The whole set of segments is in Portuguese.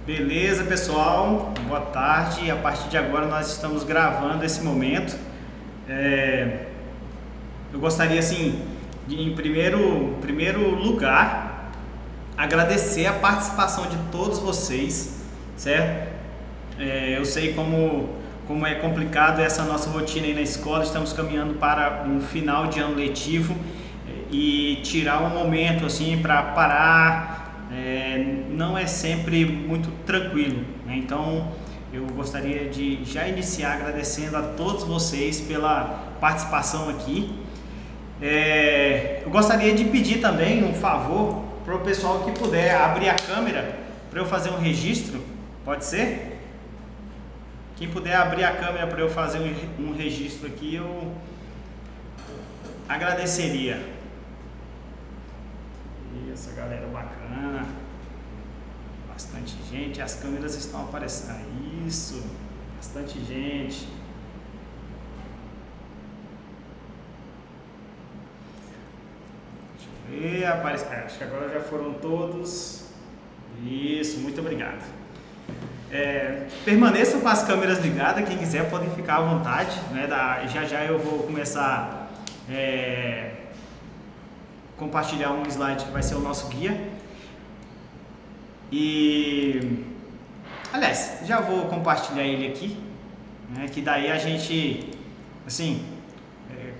Beleza, pessoal? Boa tarde. A partir de agora nós estamos gravando esse momento. Eu gostaria, assim, de, em primeiro lugar, agradecer a participação de todos vocês, certo? Eu sei como é complicado essa nossa rotina aí na escola. Estamos caminhando para um final de ano letivo e tirar um momento assim para parar não é sempre muito tranquilo, né? Então eu gostaria de já iniciar agradecendo a todos vocês pela participação aqui. Eu gostaria de pedir também um favor para o pessoal que puder abrir a câmera para eu fazer um registro, pode ser? Quem puder abrir a câmera para eu fazer um registro aqui, eu agradeceria. Isso, galera bacana. Bastante gente, as câmeras estão aparecendo. Isso, bastante gente. Deixa eu ver, acho que agora já foram todos. Isso, muito obrigado. Permaneçam com as câmeras ligadas, quem quiser podem ficar à vontade, né? Já eu vou começar compartilhar um slide que vai ser o nosso guia. E aliás, já vou compartilhar ele aqui, né? Que daí a gente, assim,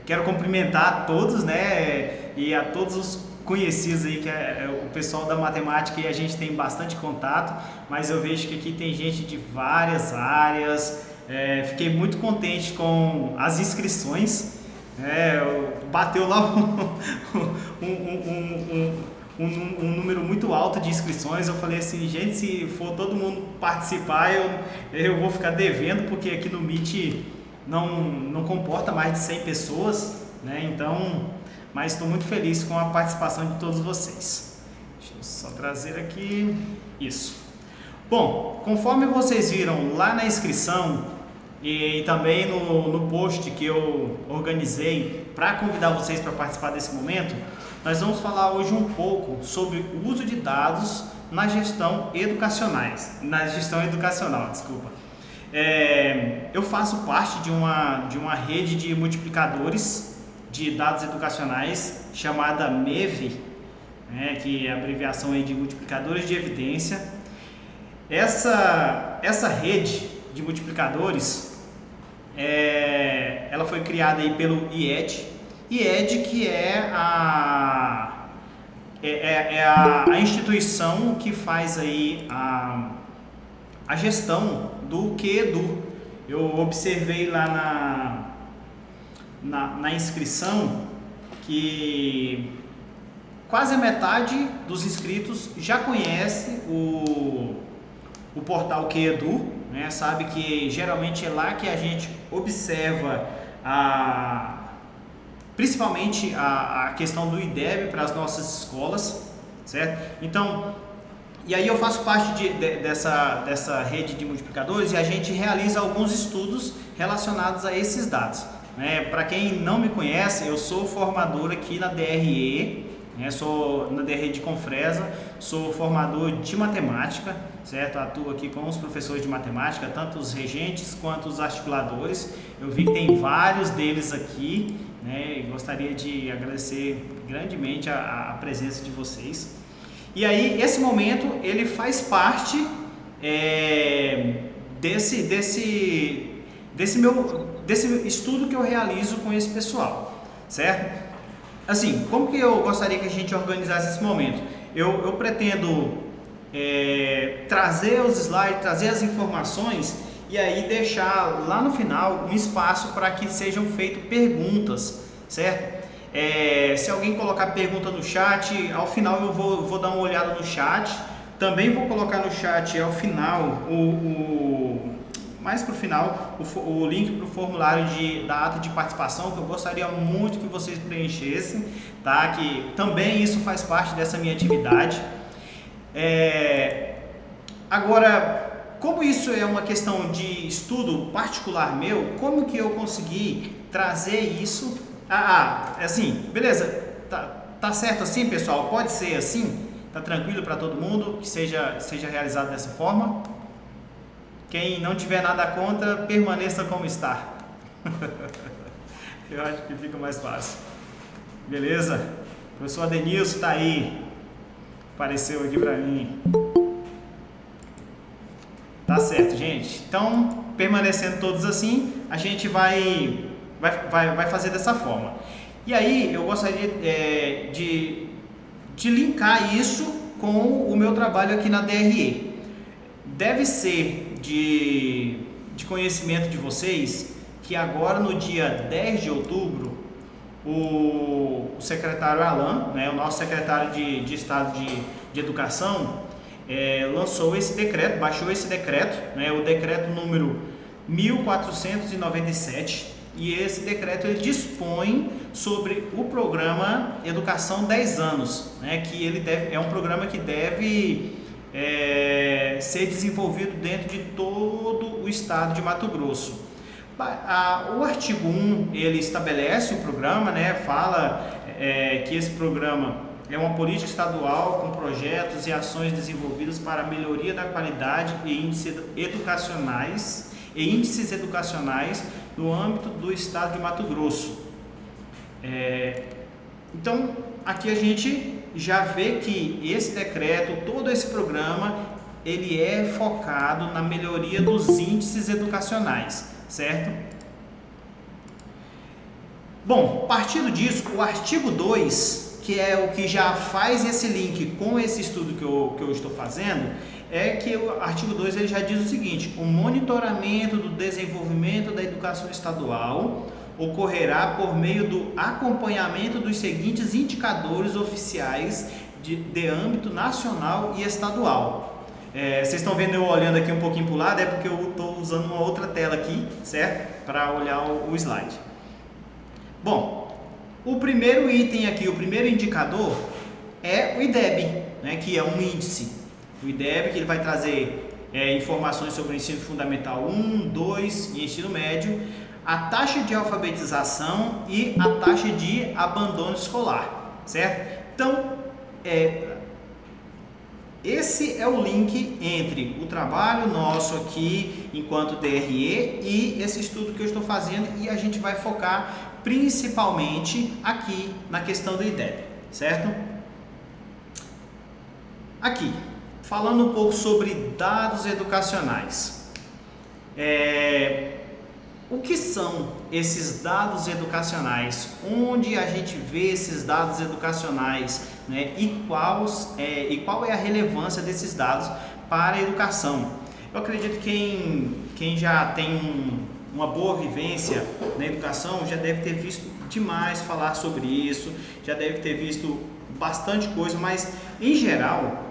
quero cumprimentar a todos, né? E a todos os conhecidos aí, que é o pessoal da matemática, e a gente tem bastante contato, mas eu vejo que aqui tem gente de várias áreas. Fiquei muito contente com as inscrições. Bateu lá um número muito alto de inscrições. Eu falei assim, gente, se for todo mundo participar, eu vou ficar devendo, porque aqui no Meet não comporta mais de 100 pessoas, né? Então, mas estou muito feliz com a participação de todos vocês. Deixa eu só trazer aqui, isso. Bom, conforme vocês viram lá na inscrição e também no post que eu organizei para convidar vocês para participar desse momento, nós vamos falar hoje um pouco sobre o uso de dados na gestão educacional, desculpa. Eu faço parte de uma rede de multiplicadores de dados educacionais chamada MEV, né, que é a abreviação aí de multiplicadores de evidência. Essa rede de multiplicadores, ela foi criada aí pelo IED, que é a instituição que faz aí a gestão do QEDU. Eu observei lá na inscrição que quase a metade dos inscritos já conhece o portal QEDU, né? Sabe que geralmente é lá que a gente observa principalmente a questão do IDEB para as nossas escolas, certo? Então, e aí eu faço parte dessa rede de multiplicadores, e a gente realiza alguns estudos relacionados a esses dados. Para quem não me conhece, eu sou formador aqui na DRE, sou na DRE de Confresa, sou formador de matemática, certo? Atuo aqui com os professores de matemática, tanto os regentes quanto os articuladores. Eu vi que tem vários deles aqui, né? E gostaria de agradecer grandemente a presença de vocês. E aí, esse momento, ele faz parte desse estudo que eu realizo com esse pessoal, certo? Assim, como que eu gostaria que a gente organizasse esse momento? Eu pretendo trazer os slides, trazer as informações, e aí deixar lá no final um espaço para que sejam feitas perguntas, certo? Se alguém colocar pergunta no chat, ao final eu vou dar uma olhada no chat. Também vou colocar no chat ao final mais para o final, o link para o formulário da ata de participação, que eu gostaria muito que vocês preenchessem, tá? Que também isso faz parte dessa minha atividade. Agora, como isso é uma questão de estudo particular meu, como que eu consegui trazer isso? Assim, beleza, tá certo assim, pessoal? Pode ser assim? Tá tranquilo para todo mundo que seja realizado dessa forma? Quem não tiver nada contra, permaneça como está. Eu acho que fica mais fácil. Beleza? O professor Adenilson está aí. Apareceu aqui para mim. Tá certo, gente. Então, permanecendo todos assim, a gente vai fazer dessa forma. E aí, eu gostaria de linkar isso com o meu trabalho aqui na DRE. Deve ser de conhecimento de vocês que agora no dia 10 de outubro, o secretário Alan, né, o nosso secretário de Estado de Educação, lançou esse decreto, baixou esse decreto, né, o decreto número 1497, e esse decreto ele dispõe sobre o programa Educação 10 anos, né, que ele é um programa que deve ser desenvolvido dentro de todo o estado de Mato Grosso. O artigo 1 ele estabelece o programa, né, fala que esse programa é uma política estadual com projetos e ações desenvolvidas para a melhoria da qualidade e índices educacionais no âmbito do estado de Mato Grosso. Então, aqui a gente já vê que esse decreto, todo esse programa, ele é focado na melhoria dos índices educacionais, certo? Bom, partindo disso, o artigo 2, que é o que já faz esse link com esse estudo que eu estou fazendo, é que o artigo 2 ele já diz o seguinte: o monitoramento do desenvolvimento da educação estadual ocorrerá por meio do acompanhamento dos seguintes indicadores oficiais de âmbito nacional e estadual. Vocês estão vendo eu olhando aqui um pouquinho para o lado, é porque eu estou usando uma outra tela aqui, certo? Para olhar o slide. Bom, o primeiro item aqui, o primeiro indicador é o IDEB, né, que é um índice. O IDEB que ele vai trazer informações sobre o ensino fundamental 1, 2 e ensino médio, a taxa de alfabetização e a taxa de abandono escolar, certo? Então, esse é o link entre o trabalho nosso aqui enquanto DRE e esse estudo que eu estou fazendo, e a gente vai focar principalmente aqui na questão do IDEB, certo? Aqui, falando um pouco sobre dados educacionais. O que são esses dados educacionais? Onde a gente vê esses dados educacionais, né? E qual é a relevância desses dados para a educação? Eu acredito que quem já tem uma boa vivência na educação já deve ter visto demais falar sobre isso, já deve ter visto bastante coisa, mas em geral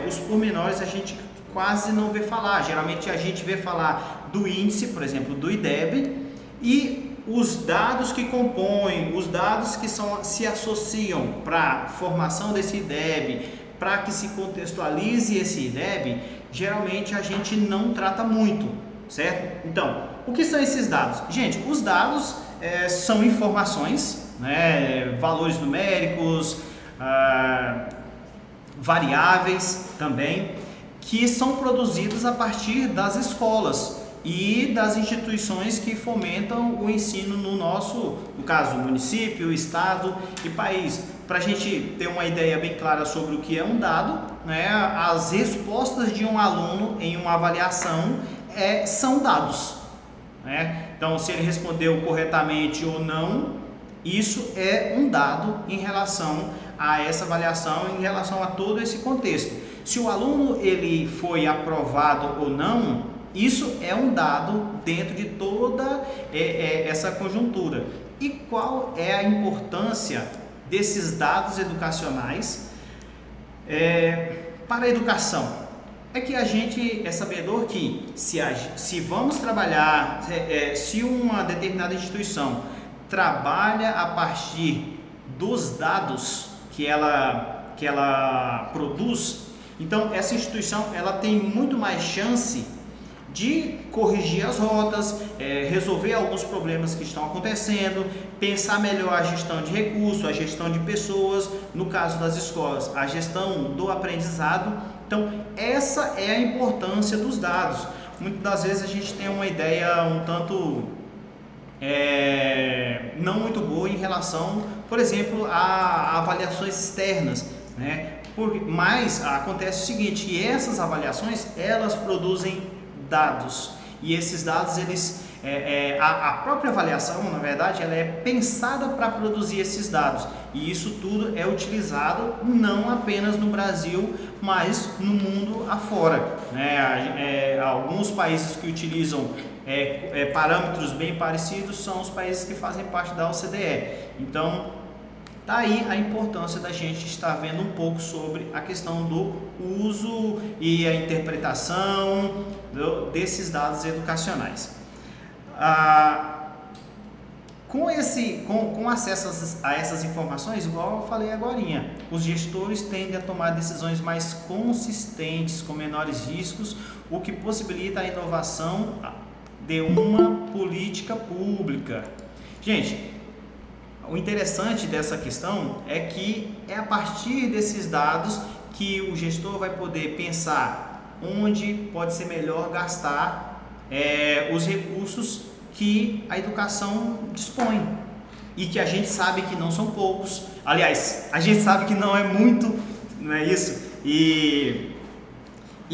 os pormenores a gente quase não vê falar. Geralmente a gente vê falar do índice, por exemplo, do IDEB, e os dados que compõem, os dados que se associam para a formação desse IDEB, para que se contextualize esse IDEB, geralmente a gente não trata muito, certo? Então, o que são esses dados? Gente, os dados são informações, né, valores numéricos, variáveis também, que são produzidos a partir das escolas e das instituições que fomentam o ensino no caso, município, estado e país. Para a gente ter uma ideia bem clara sobre o que é um dado, né, as respostas de um aluno em uma avaliação são dados, né? Então, se ele respondeu corretamente ou não, isso é um dado em relação a essa avaliação, em relação a todo esse contexto. Se o aluno ele foi aprovado ou não, isso é um dado dentro de toda essa conjuntura. E qual é a importância desses dados educacionais para a educação? É que a gente é sabedor que se vamos trabalhar, se uma determinada instituição trabalha a partir dos dados que ela produz, então essa instituição ela tem muito mais chance de corrigir as rotas, resolver alguns problemas que estão acontecendo, pensar melhor a gestão de recursos, a gestão de pessoas, no caso das escolas, a gestão do aprendizado. Então, essa é a importância dos dados. Muitas das vezes a gente tem uma ideia um tanto não muito boa em relação, por exemplo, a avaliações externas, né? Mas acontece o seguinte, que essas avaliações, elas produzem dados, e esses dados, eles, a própria avaliação, na verdade, ela é pensada para produzir esses dados, e isso tudo é utilizado não apenas no Brasil, mas no mundo afora, né? Alguns países que utilizam parâmetros bem parecidos são os países que fazem parte da OCDE. Então, daí a importância da gente estar vendo um pouco sobre a questão do uso e a interpretação desses dados educacionais. Com acesso a essas informações, igual eu falei agorinha, os gestores tendem a tomar decisões mais consistentes, com menores riscos, o que possibilita a inovação de uma política pública. Gente, o interessante dessa questão é que é a partir desses dados que o gestor vai poder pensar onde pode ser melhor gastar os recursos que a educação dispõe, e que a gente sabe que não são poucos. Aliás, a gente sabe que não é muito, não é isso? E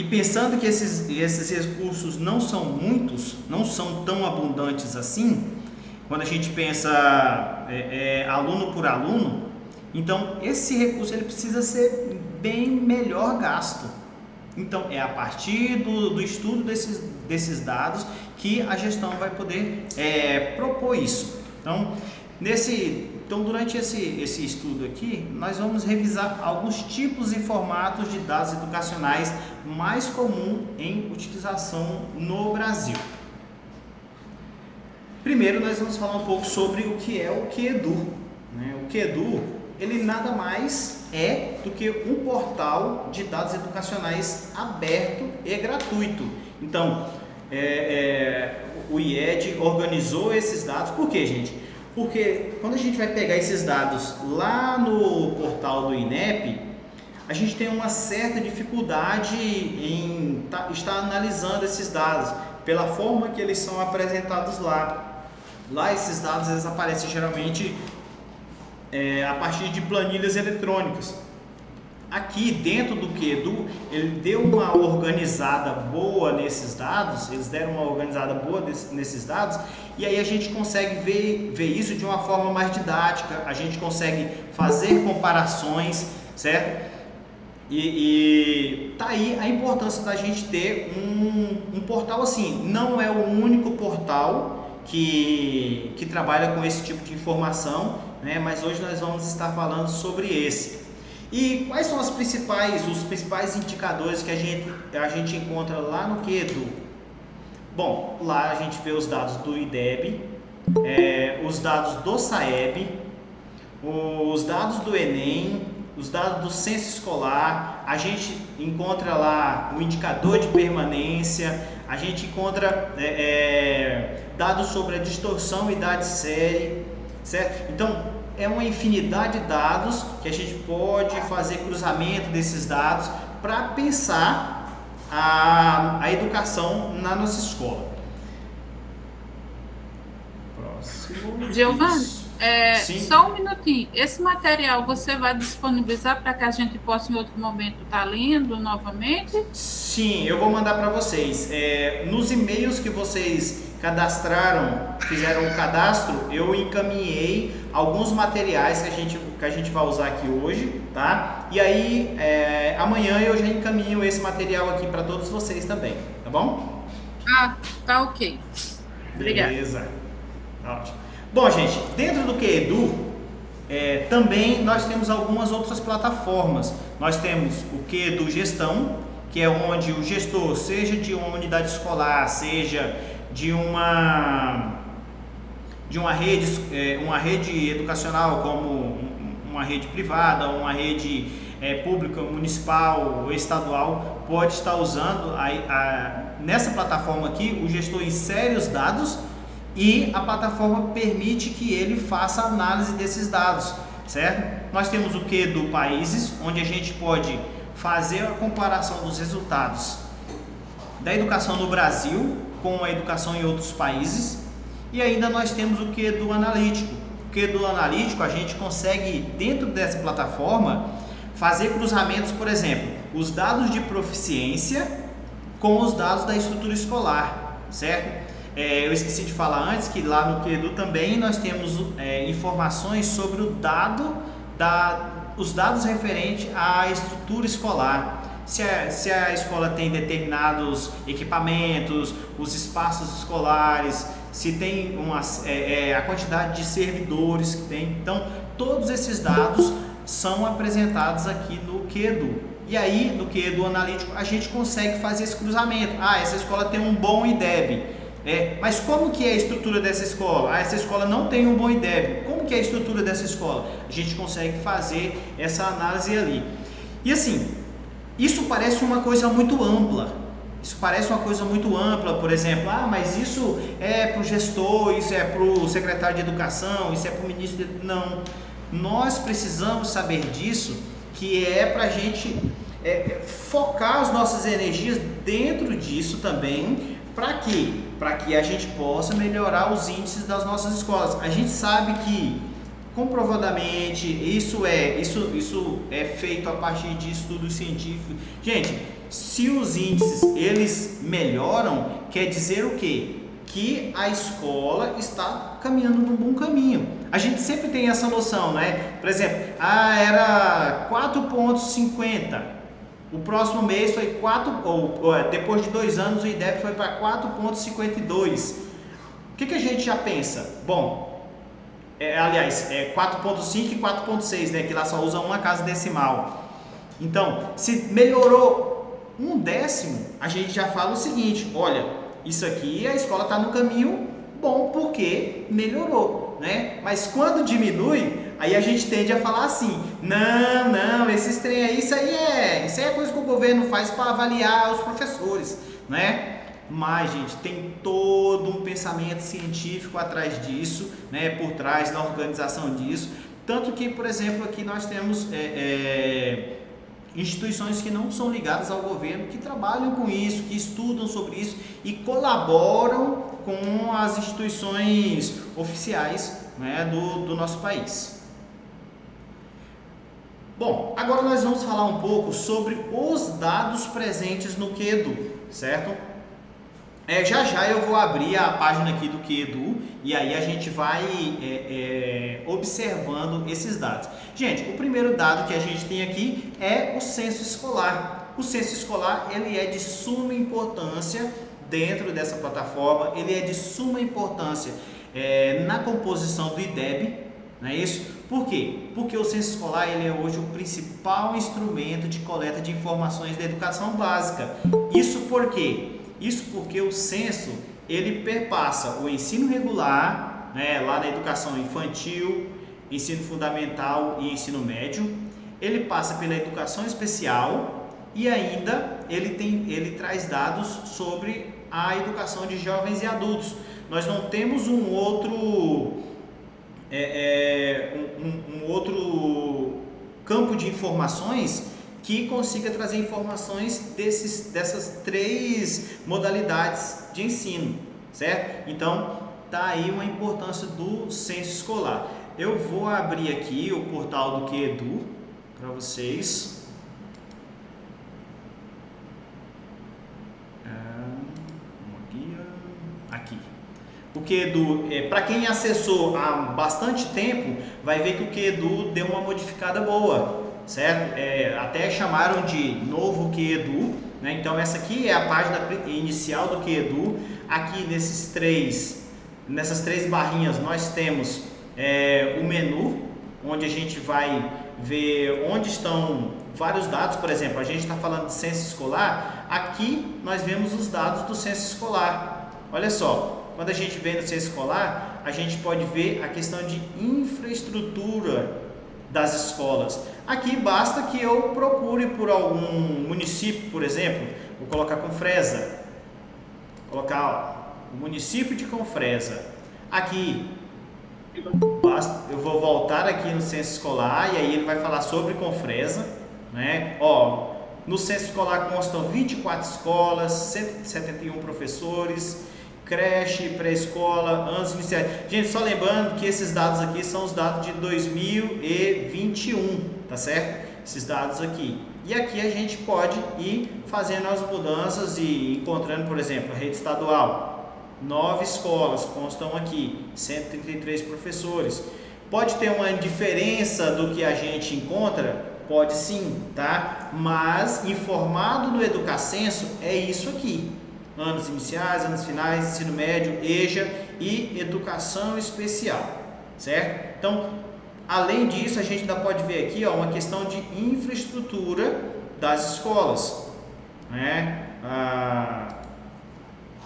pensando que esses recursos não são muitos, não são tão abundantes assim, quando a gente pensa aluno por aluno, então esse recurso ele precisa ser bem melhor gasto. Então é a partir do estudo desses dados que a gestão vai poder propor isso. Então durante esse estudo aqui, nós vamos revisar alguns tipos e formatos de dados educacionais mais comum em utilização no Brasil. Primeiro, nós vamos falar um pouco sobre o que é o QEDU, né? O QEDU, ele nada mais é do que um portal de dados educacionais aberto e gratuito. Então, o IED organizou esses dados. Por quê, gente? Porque quando a gente vai pegar esses dados lá no portal do INEP, a gente tem uma certa dificuldade em estar analisando esses dados, pela forma que eles são apresentados lá. Lá esses dados eles aparecem geralmente a partir de planilhas eletrônicas. Aqui dentro do QEDU, ele deu uma organizada boa nesses dados, eles deram uma organizada boa nesses dados, e aí a gente consegue ver isso de uma forma mais didática, a gente consegue fazer comparações, certo? E tá aí a importância da gente ter um portal assim. Não é o único portal que trabalha com esse tipo de informação, né? Mas hoje nós vamos estar falando sobre esse. E quais são os principais indicadores que a gente encontra lá no QEDU? Bom, lá a gente vê os dados do IDEB, os dados do SAEB, os dados do Enem, os dados do censo escolar, a gente encontra lá o indicador de permanência, a gente encontra dados sobre a distorção idade-série, certo? Então, é uma infinidade de dados que a gente pode fazer cruzamento desses dados para pensar a educação na nossa escola. Próximo. Giovanni, só um minutinho. Esse material você vai disponibilizar para que a gente possa em outro momento estar lendo novamente? Sim, eu vou mandar para vocês. Nos e-mails que vocês cadastraram, fizeram o cadastro, eu encaminhei alguns materiais que a gente vai usar aqui hoje, tá? E aí, amanhã eu já encaminho esse material aqui para todos vocês também, tá bom? Tá ok. Obrigada. Beleza. Ótimo. Bom, gente, dentro do QEDU, também nós temos algumas outras plataformas. Nós temos o QEDU Gestão, que é onde o gestor, seja de uma unidade escolar, seja de uma rede educacional, como uma rede privada, uma rede pública, municipal ou estadual pode estar usando nessa plataforma aqui. O gestor insere os dados e a plataforma permite que ele faça a análise desses dados, certo? Nós temos o QEdu Países, onde a gente pode fazer a comparação dos resultados da educação no Brasil com a educação em outros países. E ainda nós temos o QEdu Analítico. O QEdu Analítico, a gente consegue, dentro dessa plataforma, fazer cruzamentos, por exemplo, os dados de proficiência com os dados da estrutura escolar, certo? Eu esqueci de falar antes que lá no QEdu também nós temos informações sobre os dados referentes à estrutura escolar. Se a escola tem determinados equipamentos, os espaços escolares, se tem a quantidade de servidores que tem. Então, todos esses dados são apresentados aqui no QEdu. E aí, no QEdu Analítico, a gente consegue fazer esse cruzamento. Essa escola tem um bom IDEB. Mas como que é a estrutura dessa escola? Essa escola não tem um bom IDEB. Como que é a estrutura dessa escola? A gente consegue fazer essa análise ali. E assim, isso parece uma coisa muito ampla. Por exemplo, mas isso é para o gestor, isso é para o secretário de educação, isso é para o ministro de... Não, nós precisamos saber disso, que é para a gente focar as nossas energias dentro disso também. Para quê? Para que a gente possa melhorar os índices das nossas escolas. A gente sabe que comprovadamente isso é feito a partir de estudos científicos. Gente, se os índices eles melhoram, quer dizer o quê? Que a escola está caminhando num bom caminho. A gente sempre tem essa noção, né? Por exemplo, era 4,50. O próximo mês foi 4, depois de 2 anos o IDEB foi para 4,52. O que a gente já pensa? Bom, aliás, 4,5 e 4,6, né? Que lá só usa uma casa decimal. Então, se melhorou 1/10, a gente já fala o seguinte: olha, isso aqui a escola está no caminho bom porque melhorou, né? Mas quando diminui, aí a gente tende a falar assim: não, esses trem aí, isso aí é coisa que o governo faz para avaliar os professores, né? Mas, gente, tem todo um pensamento científico atrás disso, né? Por trás da organização disso. Tanto que, por exemplo, aqui nós temos instituições que não são ligadas ao governo, que trabalham com isso, que estudam sobre isso e colaboram com as instituições oficiais, né, do nosso país. Bom, agora nós vamos falar um pouco sobre os dados presentes no QEdu, certo? Já eu vou abrir a página aqui do QEdu e aí a gente vai observando esses dados. Gente, o primeiro dado que a gente tem aqui é o censo escolar. O censo escolar ele é de suma importância dentro dessa plataforma, ele é de suma importância na composição do IDEB, não é isso? Por quê? Porque o censo escolar ele é hoje o principal instrumento de coleta de informações da educação básica. Isso por quê? Isso porque o censo ele perpassa o ensino regular, né, lá na educação infantil, ensino fundamental e ensino médio. Ele passa pela educação especial e ainda ele traz dados sobre a educação de jovens e adultos. Nós não temos um outro campo de informações que consiga trazer informações dessas 3 modalidades de ensino, certo? Então, tá aí uma importância do censo escolar. Eu vou abrir aqui o portal do QEdu para vocês. Aqui. O QEdu, para quem acessou há bastante tempo, vai ver que o QEdu deu uma modificada boa, certo? Até chamaram de novo QEdu, né? Então essa aqui é a página inicial do QEdu. Aqui nessas 3 barrinhas nós temos o menu, onde a gente vai ver onde estão vários dados. Por exemplo, a gente está falando de censo escolar, aqui nós vemos os dados do censo escolar. Olha só, quando a gente vê no censo escolar, a gente pode ver a questão de infraestrutura das escolas. Aqui basta que eu procure por algum município, por exemplo, vou colocar Confresa, colocar o município de Confresa. Aqui, eu vou voltar aqui no censo escolar e aí ele vai falar sobre Confresa, né? Ó, no censo escolar constam 24 escolas, 171 professores, creche, pré-escola, anos iniciais. Gente, só lembrando que esses dados aqui são os dados de 2021, tá certo? Esses dados aqui. E aqui a gente pode ir fazendo as mudanças e encontrando, por exemplo, a rede estadual. 9 escolas constam aqui, 133 professores. Pode ter uma diferença do que a gente encontra? Pode sim, tá? Mas informado no Educacenso é isso aqui. Anos iniciais, anos finais, ensino médio, EJA e educação especial, certo? Então, além disso, a gente ainda pode ver aqui, ó, uma questão de infraestrutura das escolas, né?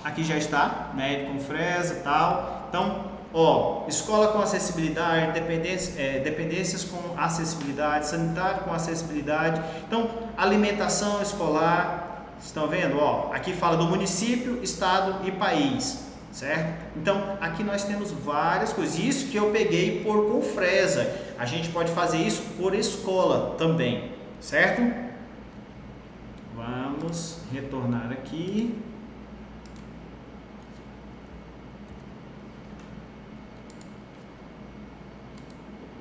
Aqui já está, né, de Confresa e tal. Então, ó, escola com acessibilidade, dependências com acessibilidade, sanitário com acessibilidade. Então, alimentação escolar. Estão vendo? Ó, aqui fala do município, estado e país, certo? Então, aqui nós temos várias coisas. Isso que eu peguei por Confresa. A gente pode fazer isso por escola também, certo? Vamos retornar aqui.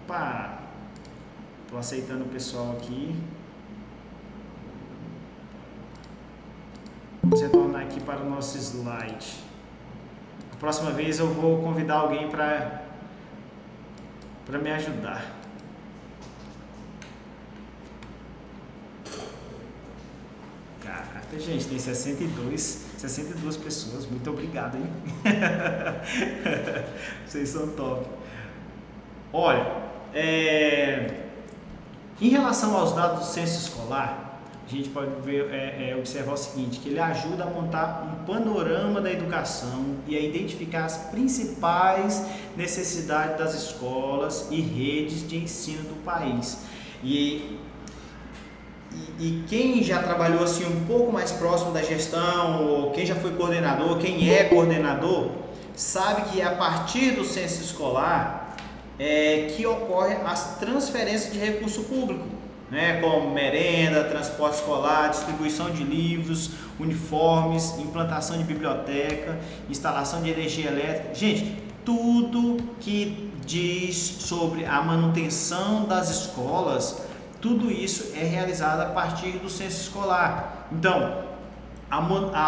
Opa! Estou aceitando o pessoal aqui. Vamos retornar aqui para o nosso slide. A próxima vez eu vou convidar alguém para me ajudar. Caraca, gente, tem 62 pessoas. Muito obrigado, hein? Vocês são top. Olha, em relação aos dados do censo escolar, a gente pode ver, observar o seguinte, que ele ajuda a montar um panorama da educação e a identificar as principais necessidades das escolas e redes de ensino do país. E quem já trabalhou assim um pouco mais próximo da gestão, ou quem já foi coordenador, quem é coordenador, sabe que a partir do censo escolar que ocorre as transferências de recurso público, né, como merenda, transporte escolar, distribuição de livros, uniformes, implantação de biblioteca, instalação de energia elétrica. Gente, tudo que diz sobre a manutenção das escolas, tudo isso é realizado a partir do censo escolar. Então, a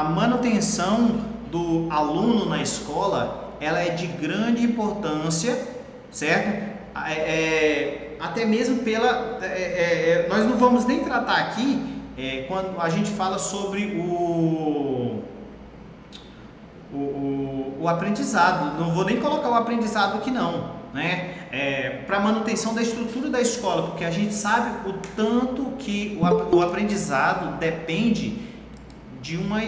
manutenção do aluno na escola, ela é de grande importância, certo? Até mesmo nós não vamos nem tratar aqui quando a gente fala sobre o aprendizado. Não vou nem colocar o aprendizado aqui não, né? Para manutenção da estrutura da escola, porque a gente sabe o tanto que o aprendizado depende de uma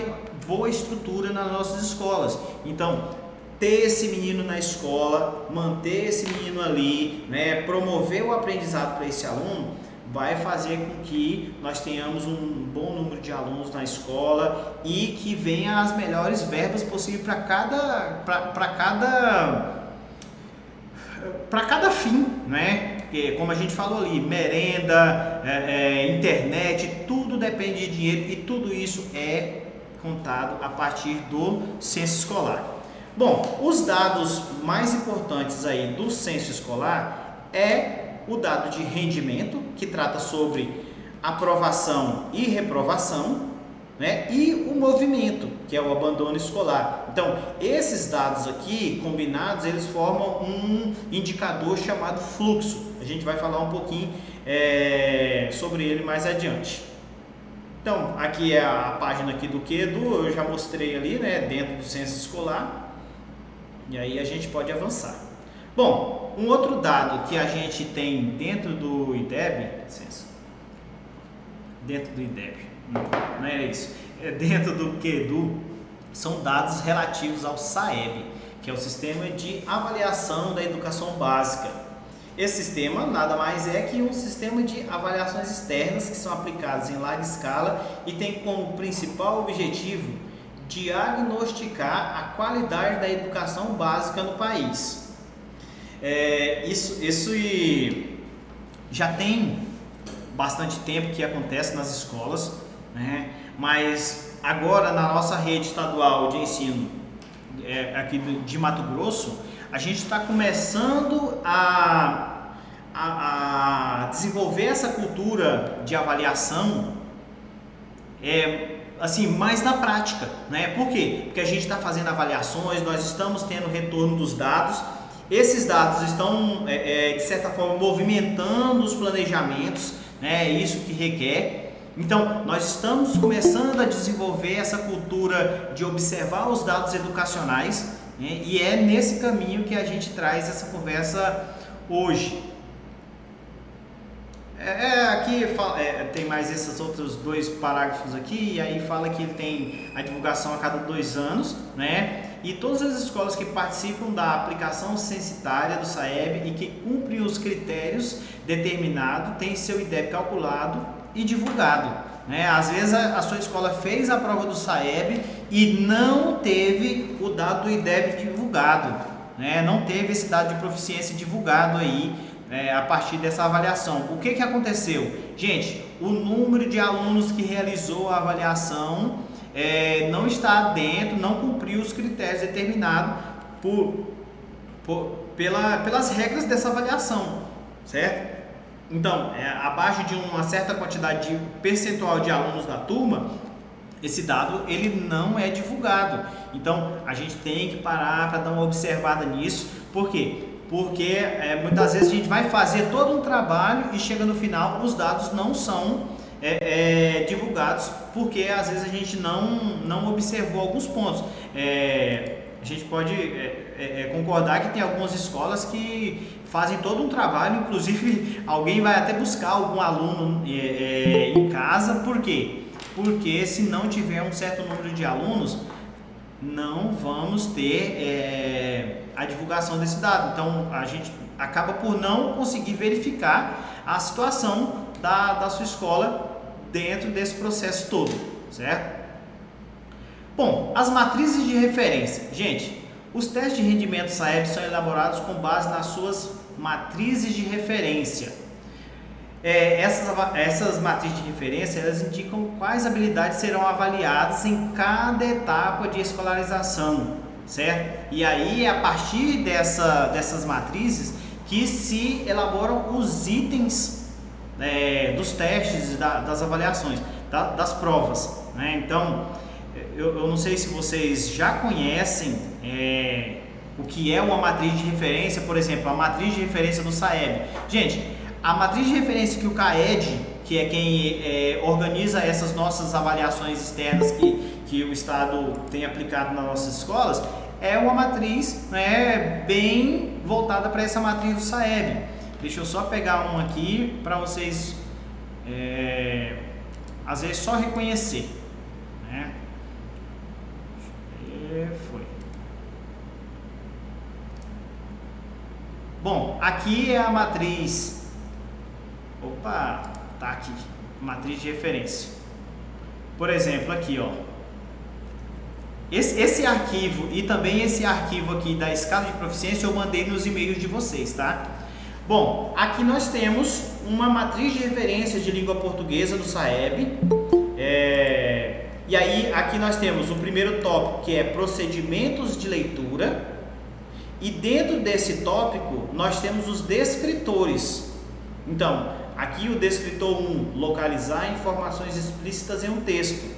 boa estrutura nas nossas escolas. Então, ter esse menino na escola, manter esse menino ali, né, promover o aprendizado para esse aluno, vai fazer com que nós tenhamos um bom número de alunos na escola e que venha as melhores verbas possíveis para cada fim, né? Como a gente falou ali, merenda, internet, tudo depende de dinheiro e tudo isso é contado a partir do censo escolar. Bom, os dados mais importantes aí do censo escolar é o dado de rendimento, que trata sobre aprovação e reprovação, né? E o movimento, que é o abandono escolar. Então, esses dados aqui, combinados, eles formam um indicador chamado fluxo. A gente vai falar um pouquinho sobre ele mais adiante. Então, aqui é a página aqui do QEDU, eu já mostrei ali, né, dentro do censo escolar. E aí a gente pode avançar. Bom, um outro dado que a gente tem dentro do IDEB, não é isso, dentro do QEDU, são dados relativos ao SAEB, que é o Sistema de Avaliação da Educação Básica. Esse sistema nada mais é que um sistema de avaliações externas que são aplicadas em larga escala e tem como principal objetivo diagnosticar a qualidade da educação básica no país. Isso já tem bastante tempo que acontece nas escolas, né? Mas agora na nossa rede estadual de ensino aqui de Mato Grosso, a gente está começando a desenvolver essa cultura de avaliação assim, mais na prática, né? Por quê? Porque a gente está fazendo avaliações, nós estamos tendo retorno dos dados, esses dados estão, de certa forma, movimentando os planejamentos, né? É isso que requer. Então, nós estamos começando a desenvolver essa cultura de observar os dados educacionais, né? E é nesse caminho que a gente traz essa conversa hoje. Aqui tem mais esses outros 2 parágrafos aqui, e aí fala que ele tem a divulgação a cada 2 anos, né? E todas as escolas que participam da aplicação censitária do SAEB e que cumprem os critérios determinados têm seu IDEB calculado e divulgado, né? Às vezes a sua escola fez a prova do SAEB e não teve o dado do IDEB divulgado, né? Não teve esse dado de proficiência divulgado aí, a partir dessa avaliação. O que aconteceu? Gente, o número de alunos que realizou a avaliação não está dentro, não cumpriu os critérios determinados pelas regras dessa avaliação, certo? Então, abaixo de uma certa quantidade de percentual de alunos da turma, esse dado ele não é divulgado. Então, a gente tem que parar para dar uma observada nisso. Por quê? Porque muitas vezes a gente vai fazer todo um trabalho e chega no final os dados não são divulgados, porque às vezes a gente não observou alguns pontos. A gente pode concordar que tem algumas escolas que fazem todo um trabalho, inclusive alguém vai até buscar algum aluno em casa. Por quê? Porque se não tiver um certo número de alunos, não vamos ter a divulgação desse dado. Então a gente acaba por não conseguir verificar a situação da sua escola dentro desse processo todo, certo? Bom, as matrizes de referência. Gente, os testes de rendimento SAEB são elaborados com base nas suas matrizes de referência. Essas matrizes de referência, elas indicam quais habilidades serão avaliadas em cada etapa de escolarização, certo? E aí, a partir dessas matrizes que se elaboram os itens dos testes, das avaliações, das provas, né? Então, eu não sei se vocês já conhecem o que é uma matriz de referência. Por exemplo, a matriz de referência do SAEB. Gente, a matriz de referência que o CAED, que é quem organiza essas nossas avaliações externas que o Estado tem aplicado nas nossas escolas, é uma matriz, né, bem voltada para essa matriz do SAEB. Deixa eu só pegar uma aqui para vocês, às vezes, só reconhecer, né? Foi. Bom, aqui é a matriz. Opa, tá aqui, matriz de referência. Por exemplo, aqui, ó. Esse arquivo e também esse arquivo aqui da escala de proficiência eu mandei nos e-mails de vocês, tá? Bom, aqui nós temos uma matriz de referência de língua portuguesa do SAEB. E aí, aqui nós temos o primeiro tópico, que é procedimentos de leitura. E dentro desse tópico, nós temos os descritores. Então, aqui o descritor 1, localizar informações explícitas em um texto.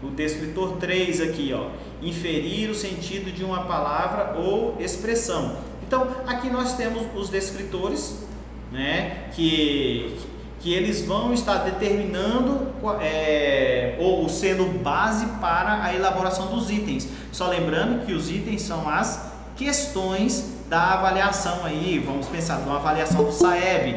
O descritor 3 aqui, ó, inferir o sentido de uma palavra ou expressão. Então, aqui nós temos os descritores, né, que eles vão estar determinando ou sendo base para a elaboração dos itens. Só lembrando que os itens são as questões da avaliação aí, vamos pensar numa avaliação do SAEB,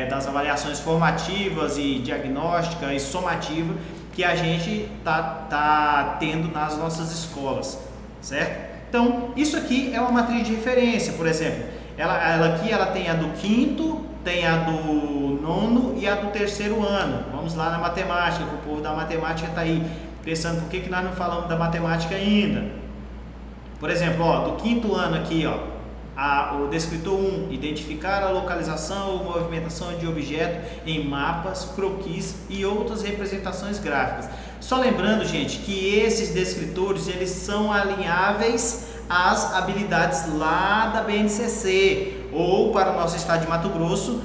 das avaliações formativas e diagnóstica e somativa que a gente tá tendo nas nossas escolas, certo? Então, isso aqui é uma matriz de referência. Por exemplo, ela aqui ela tem a do quinto, tem a do nono e a do terceiro ano. Vamos lá na matemática, que o povo da matemática está aí pensando por que nós não falamos da matemática ainda. Por exemplo, ó, do quinto ano aqui, ó, o descritor 1, identificar a localização ou movimentação de objeto em mapas, croquis e outras representações gráficas. Só lembrando, gente, que esses descritores eles são alinháveis às habilidades lá da BNCC ou para o nosso estado de Mato Grosso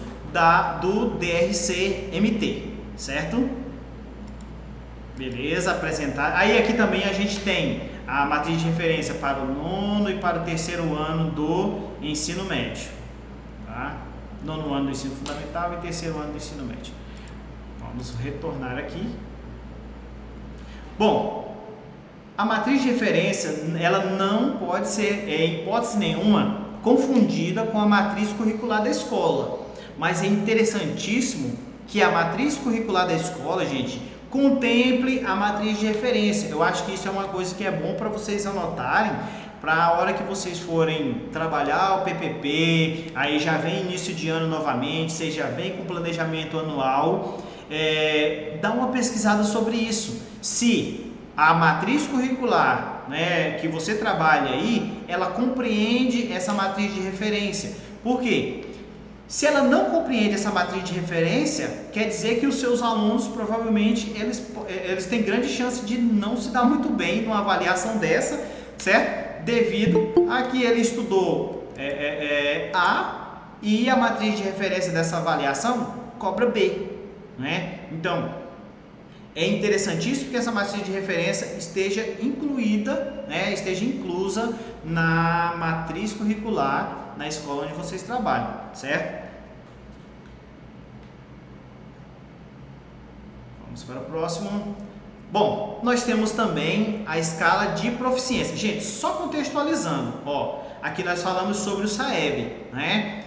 do DRC-MT, certo? Beleza, apresentar. Aí aqui também a gente tem a matriz de referência para o nono e para o terceiro ano do ensino médio, tá? Nono ano do ensino fundamental e terceiro ano do ensino médio. Vamos retornar aqui. Bom, a matriz de referência ela não pode ser, em hipótese nenhuma, confundida com a matriz curricular da escola, mas é interessantíssimo que a matriz curricular da escola, gente, contemple a matriz de referência. Eu acho que isso é uma coisa que é bom para vocês anotarem, para a hora que vocês forem trabalhar o PPP, aí já vem início de ano novamente, vocês já vem com planejamento anual, dá uma pesquisada sobre isso. Se a matriz curricular, né, que você trabalha aí, ela compreende essa matriz de referência. Por quê? Se ela não compreende essa matriz de referência, quer dizer que os seus alunos provavelmente eles têm grande chance de não se dar muito bem numa avaliação dessa, certo? Devido a que ele estudou A e a matriz de referência dessa avaliação cobra B, né? Então, é interessantíssimo que essa matriz de referência esteja incluída, né? Esteja inclusa na matriz curricular na escola onde vocês trabalham, certo? Vamos para o próximo. Bom, nós temos também a escala de proficiência. Gente, só contextualizando, ó, aqui nós falamos sobre o SAEB, né?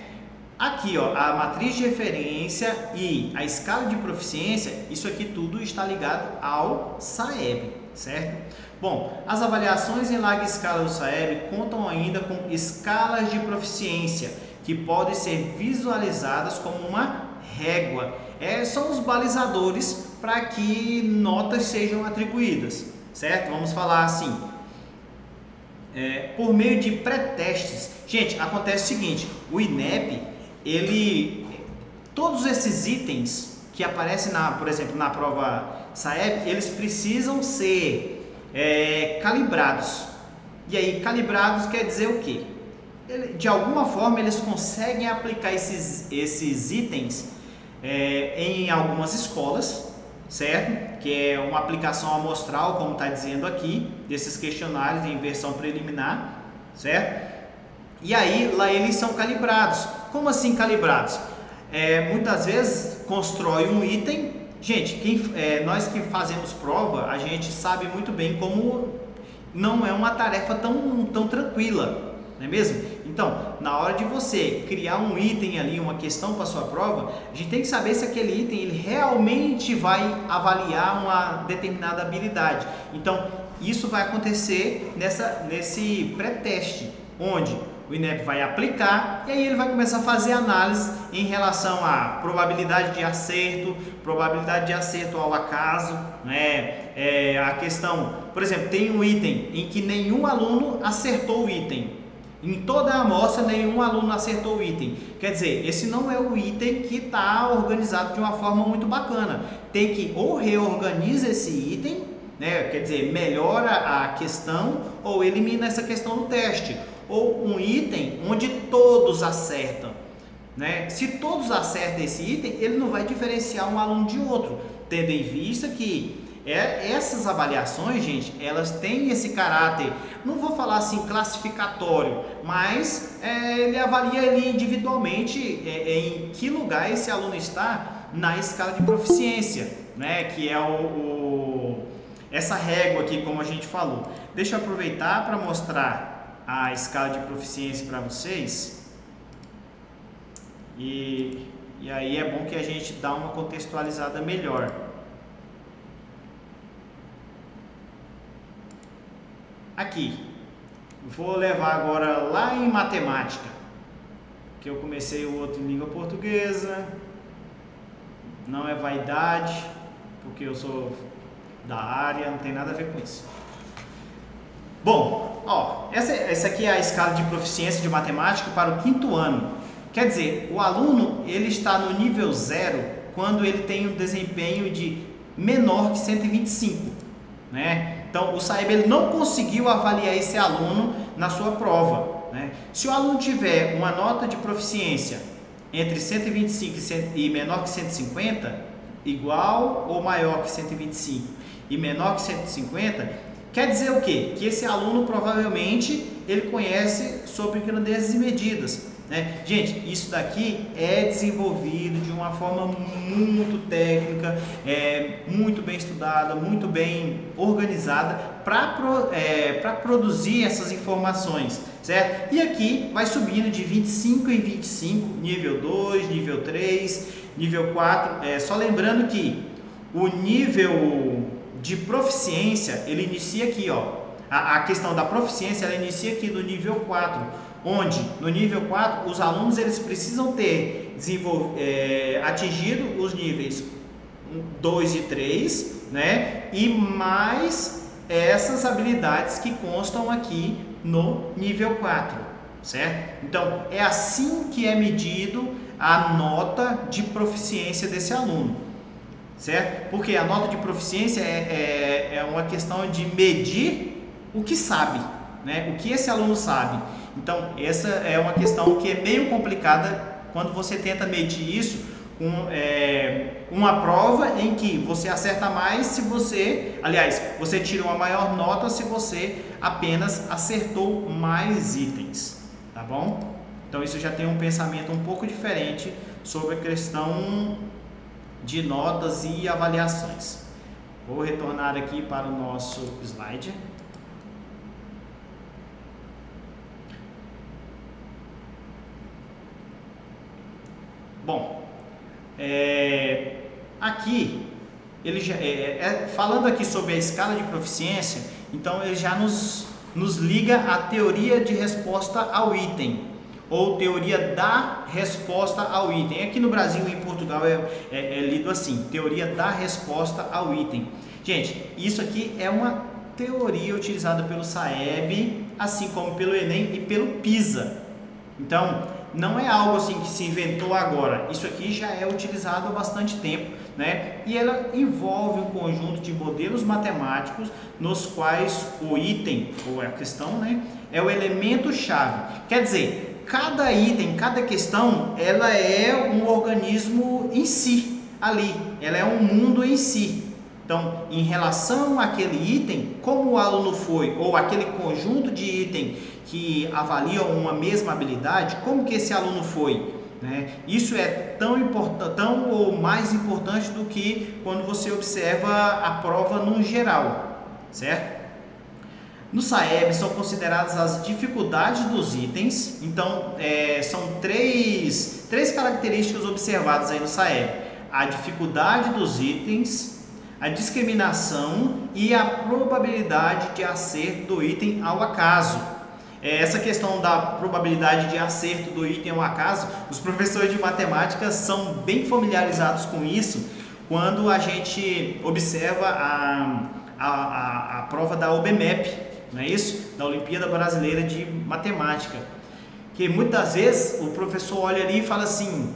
Aqui, ó, a matriz de referência e a escala de proficiência, isso aqui tudo está ligado ao SAEB, certo? Bom, as avaliações em larga escala do SAEB contam ainda com escalas de proficiência, que podem ser visualizadas como uma régua. São os balizadores para que notas sejam atribuídas, certo? Vamos falar assim, por meio de pré-testes. Gente, acontece o seguinte, o INEP, todos esses itens que aparecem, por exemplo, na prova SAEB, eles precisam ser calibrados. E aí, calibrados quer dizer o quê? De alguma forma, eles conseguem aplicar esses itens em algumas escolas, certo? Que é uma aplicação amostral, como está dizendo aqui, desses questionários em versão preliminar, certo? E aí, lá eles são calibrados. Como assim calibrados? Muitas vezes, constrói um item. Gente, nós que fazemos prova, a gente sabe muito bem como não é uma tarefa tão tranquila, não é mesmo? Então, na hora de você criar um item ali, uma questão para a sua prova, a gente tem que saber se aquele item ele realmente vai avaliar uma determinada habilidade. Então, isso vai acontecer nesse pré-teste, onde o INEP vai aplicar e aí ele vai começar a fazer análise em relação à probabilidade de acerto ao acaso, né? A questão, por exemplo, tem um item em que nenhum aluno acertou o item. Em toda a amostra, nenhum aluno acertou o item. Quer dizer, esse não é o item que está organizado de uma forma muito bacana. Tem que ou reorganiza esse item, né? Quer dizer, melhora a questão ou elimina essa questão no teste. Ou um item onde todos acertam, né? Se todos acertam esse item, ele não vai diferenciar um aluno de outro, tendo em vista que essas avaliações, gente, elas têm esse caráter, não vou falar assim classificatório, mas ele avalia ali individualmente em que lugar esse aluno está na escala de proficiência, né? Que é essa régua aqui, como a gente falou. Deixa eu aproveitar para mostrar a escala de proficiência para vocês e aí é bom que a gente dá uma contextualizada melhor. Aqui, vou levar agora lá em matemática. porque eu comecei o outro em língua portuguesa. Não é vaidade, porque eu sou da área, não tem nada a ver com isso. Bom, ó, essa aqui é a escala de proficiência de matemática para o 5º ano. Quer dizer, o aluno ele está no nível 0 quando ele tem um desempenho de menor que 125, né? Então, o SAEB ele não conseguiu avaliar esse aluno na sua prova, né? Se o aluno tiver uma nota de proficiência entre 125 e menor que 150, igual ou maior que 125 e menor que 150, quer dizer o quê? Que esse aluno provavelmente ele conhece sobre grandezas e medidas, né? Gente, isso daqui é desenvolvido de uma forma muito técnica, muito bem estudada, muito bem organizada para produzir essas informações, certo? E aqui vai subindo de 25 em 25, nível 2, nível 3, nível 4, só lembrando que o nível de proficiência, ele inicia aqui, ó. A questão da proficiência, ela inicia aqui no nível 4, onde no nível 4 os alunos eles precisam ter atingido os níveis 2 e 3, né? E mais essas habilidades que constam aqui no nível 4, certo? Então, é assim que é medido a nota de proficiência desse aluno, certo? Porque a nota de proficiência é uma questão de medir o que sabe, né? O que esse aluno sabe. Então, essa é uma questão que é meio complicada quando você tenta medir isso com uma prova em que você acerta mais se você tira uma maior nota se você apenas acertou mais itens, tá bom? Então, isso já tem um pensamento um pouco diferente sobre a questão de notas e avaliações. Vou retornar aqui para o nosso slide. Bom, aqui, ele já, falando aqui sobre a escala de proficiência, então ele já nos liga à teoria de resposta ao item, ou teoria da resposta ao item. Aqui no Brasil e em Portugal é lido assim, teoria da resposta ao item. Gente, isso aqui é uma teoria utilizada pelo SAEB, assim como pelo Enem e pelo PISA. Então, não é algo assim que se inventou agora, isso aqui já é utilizado há bastante tempo, né? E ela envolve um conjunto de modelos matemáticos nos quais o item, ou a questão, né, é o elemento-chave. Quer dizer, cada item, cada questão, ela é um organismo em si, ali, ela é um mundo em si. Então, em relação àquele item, como o aluno foi, ou aquele conjunto de item que avaliam uma mesma habilidade, como que esse aluno foi, né? Isso é tão ou mais importante do que quando você observa a prova no geral, certo? No SAEB são consideradas as dificuldades dos itens, então são três características observadas aí no SAEB: a dificuldade dos itens, a discriminação e a probabilidade de acerto do item ao acaso. Essa questão da probabilidade de acerto do item ao acaso, os professores de matemática são bem familiarizados com isso quando a gente observa a prova da OBMEP, não é isso? Da Olimpíada Brasileira de Matemática, que muitas vezes o professor olha ali e fala assim: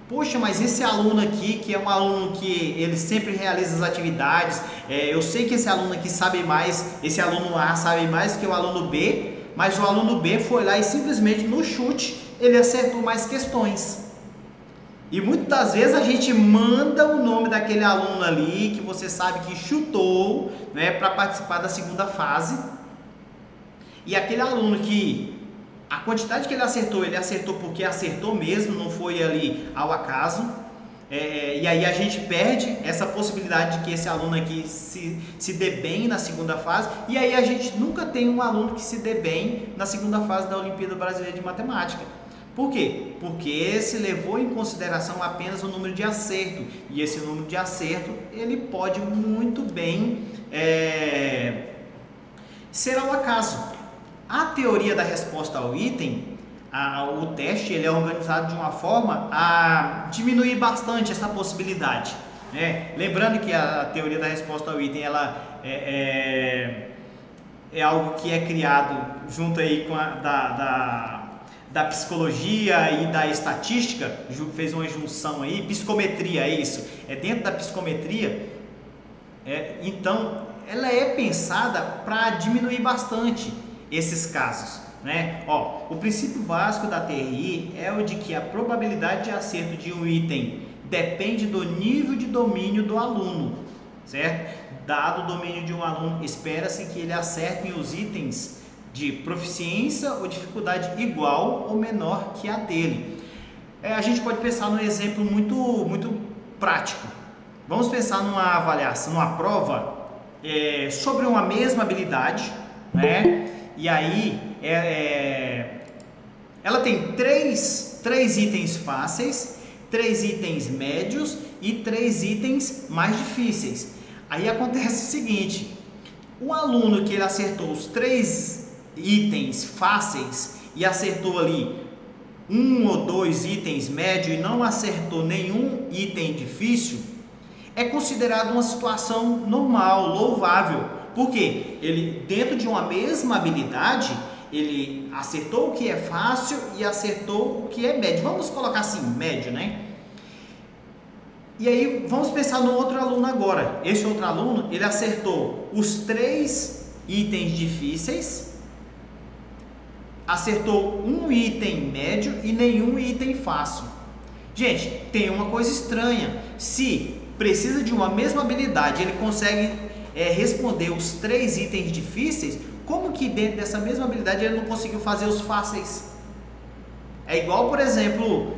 poxa, mas esse aluno aqui, que é um aluno que ele sempre realiza as atividades, eu sei que esse aluno aqui sabe mais, esse aluno A sabe mais que o aluno B, mas o aluno B foi lá e simplesmente no chute ele acertou mais questões. E muitas das vezes a gente manda o nome daquele aluno ali que você sabe que chutou, né, para participar da segunda fase, e aquele aluno que a quantidade que ele acertou porque acertou mesmo, não foi ali ao acaso. E aí a gente perde essa possibilidade de que esse aluno aqui se dê bem na segunda fase, e aí a gente nunca tem um aluno que se dê bem na segunda fase da Olimpíada Brasileira de Matemática. Por quê? Porque se levou em consideração apenas o número de acerto, e esse número de acerto ele pode muito bem ser ao acaso. A teoria da resposta ao item, o teste ele é organizado de uma forma a diminuir bastante essa possibilidade, né? Lembrando que a teoria da resposta ao item ela é algo que é criado junto aí com da psicologia e da estatística, fez uma junção aí, psicometria é isso, dentro da psicometria, então ela é pensada para diminuir bastante esses casos, né? O princípio básico da TRI é o de que a probabilidade de acerto de um item depende do nível de domínio do aluno, certo? Dado o domínio de um aluno, espera-se que ele acerte os itens de proficiência ou dificuldade igual ou menor que a dele. A gente pode pensar num exemplo muito prático. Vamos pensar numa avaliação, numa prova sobre uma mesma habilidade, né? E aí ela tem três itens fáceis, 3 itens médios e 3 itens mais difíceis. Aí acontece o seguinte: o aluno que ele acertou os 3 itens fáceis e acertou ali 1 ou 2 itens médios e não acertou nenhum item difícil, é considerado uma situação normal, louvável, porque ele, dentro de uma mesma habilidade, ele acertou o que é fácil e acertou o que é médio. Vamos colocar assim, médio, né? E aí vamos pensar no outro aluno agora. Esse outro aluno, ele acertou os 3 itens difíceis, acertou um item médio e nenhum item fácil. Gente, tem uma coisa estranha. Se precisa de uma mesma habilidade, ele consegue responder os 3 itens difíceis, como que dentro dessa mesma habilidade ele não conseguiu fazer os fáceis? É igual, por exemplo,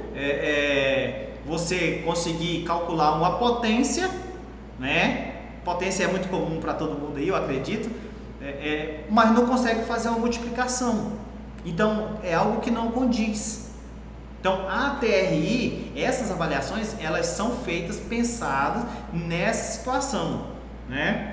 você conseguir calcular uma potência, né? Potência é muito comum para todo mundo aí, eu acredito, mas não consegue fazer uma multiplicação. Então, é algo que não condiz. Então, a TRI, essas avaliações, elas são feitas, pensadas nessa situação, né?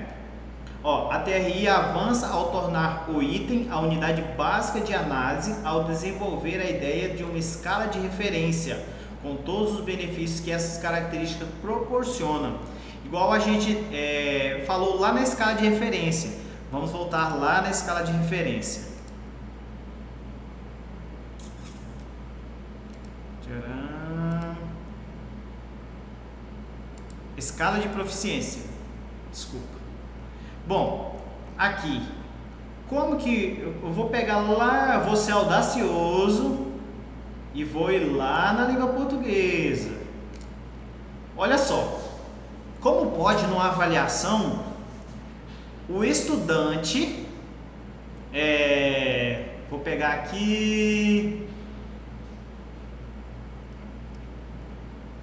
A TRI avança ao tornar o item a unidade básica de análise, ao desenvolver a ideia de uma escala de referência, com todos os benefícios que essas características proporcionam. Igual a gente falou lá na escala de referência. Vamos voltar lá na escala de referência. Tcharam. Escala de proficiência. Desculpa. Bom, aqui, como que eu vou pegar lá, vou ser audacioso e vou ir lá na língua portuguesa. Olha só, como pode numa avaliação o estudante, vou pegar aqui,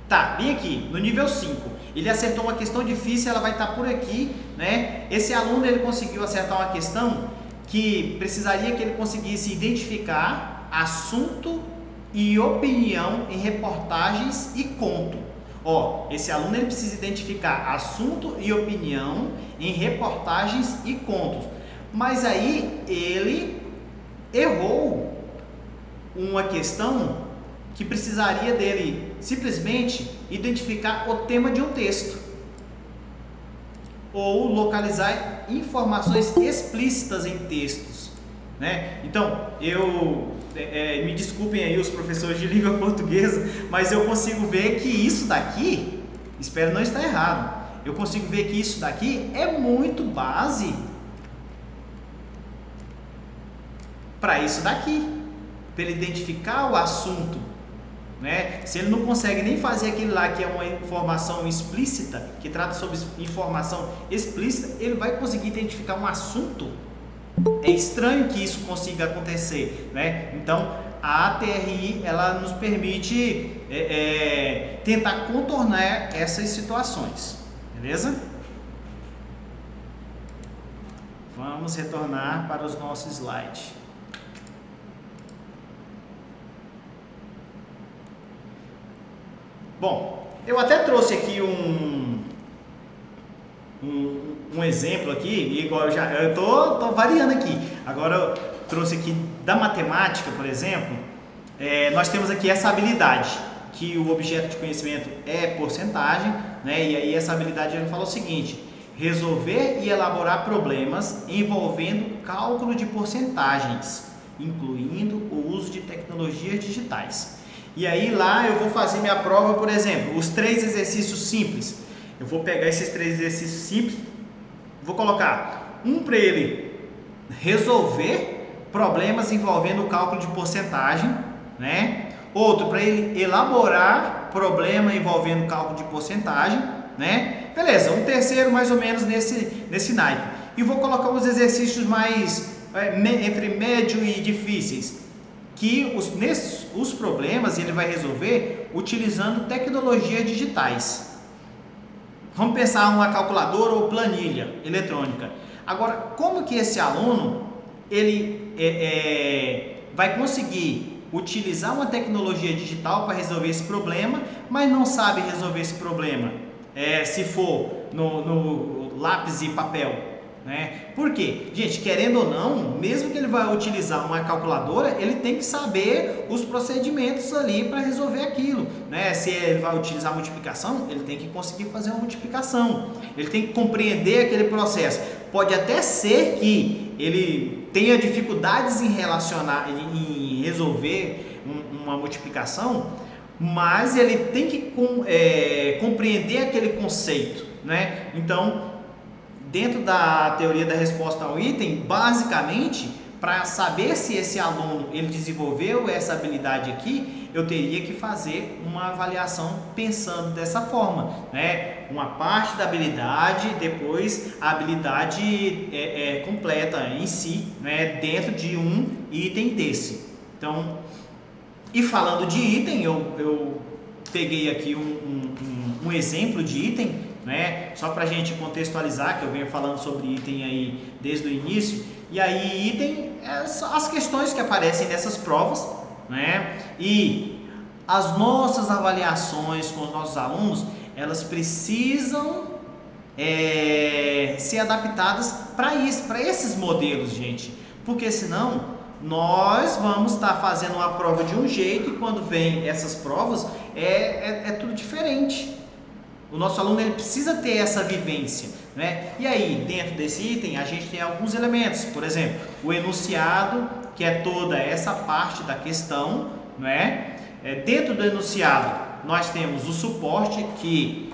tá, bem aqui, no nível 5. Ele acertou uma questão difícil, ela vai estar por aqui, né? Esse aluno ele conseguiu acertar uma questão que precisaria que ele conseguisse identificar assunto e opinião em reportagens e conto. Esse aluno ele precisa identificar assunto e opinião em reportagens e contos. Mas aí ele errou uma questão que precisaria dele simplesmente identificar o tema de um texto ou localizar informações explícitas em textos, né? Então, me desculpem aí os professores de língua portuguesa, mas eu consigo ver que isso daqui, espero não estar errado, eu consigo ver que isso daqui é muito base para isso daqui, para ele identificar o assunto, né? Se ele não consegue nem fazer aquilo lá que é uma informação explícita, que trata sobre informação explícita, ele vai conseguir identificar um assunto? É estranho que isso consiga acontecer, né? Então, a TRI ela nos permite tentar contornar essas situações, beleza? Vamos retornar para os nossos slides. Bom, eu até trouxe aqui um exemplo aqui, igual eu tô variando aqui. Agora eu trouxe aqui da matemática, por exemplo, nós temos aqui essa habilidade, que o objeto de conhecimento é porcentagem, né? E aí essa habilidade ele fala o seguinte: resolver e elaborar problemas envolvendo cálculo de porcentagens, incluindo o uso de tecnologias digitais. E aí lá eu vou fazer minha prova, por exemplo, os 3 exercícios simples. Eu vou pegar esses 3 exercícios simples, vou colocar um para ele resolver problemas envolvendo o cálculo de porcentagem, né? Outro para ele elaborar problema envolvendo cálculo de porcentagem, né? Beleza, um terceiro mais ou menos nesse naipe. E vou colocar os exercícios mais entre médio e difíceis, que os problemas ele vai resolver utilizando tecnologias digitais. Vamos pensar uma calculadora ou planilha eletrônica. Agora, como que esse aluno ele vai conseguir utilizar uma tecnologia digital para resolver esse problema, mas não sabe resolver esse problema se for no lápis e papel, né? Por quê? Gente, querendo ou não, mesmo que ele vai utilizar uma calculadora, ele tem que saber os procedimentos ali para resolver aquilo, né? Se ele vai utilizar multiplicação, ele tem que conseguir fazer uma multiplicação, ele tem que compreender aquele processo. Pode até ser que ele tenha dificuldades em resolver uma multiplicação, mas ele tem que compreender aquele conceito, né? Então, dentro da teoria da resposta ao item, basicamente, para saber se esse aluno ele desenvolveu essa habilidade aqui, eu teria que fazer uma avaliação pensando dessa forma, né? Uma parte da habilidade, depois a habilidade completa em si, né? Dentro de um item desse. Então, e falando de item, eu peguei aqui um exemplo de item, né? Só para a gente contextualizar, que eu venho falando sobre item aí desde o início. E aí item são as questões que aparecem nessas provas, né? E as nossas avaliações com os nossos alunos, elas precisam ser adaptadas para isso, para esses modelos, gente, porque senão nós vamos estar fazendo uma prova de um jeito e quando vem essas provas é tudo diferente. O nosso aluno ele precisa ter essa vivência, né? E aí, dentro desse item, a gente tem alguns elementos, por exemplo, o enunciado, que é toda essa parte da questão, né? Dentro do enunciado, nós temos o suporte, que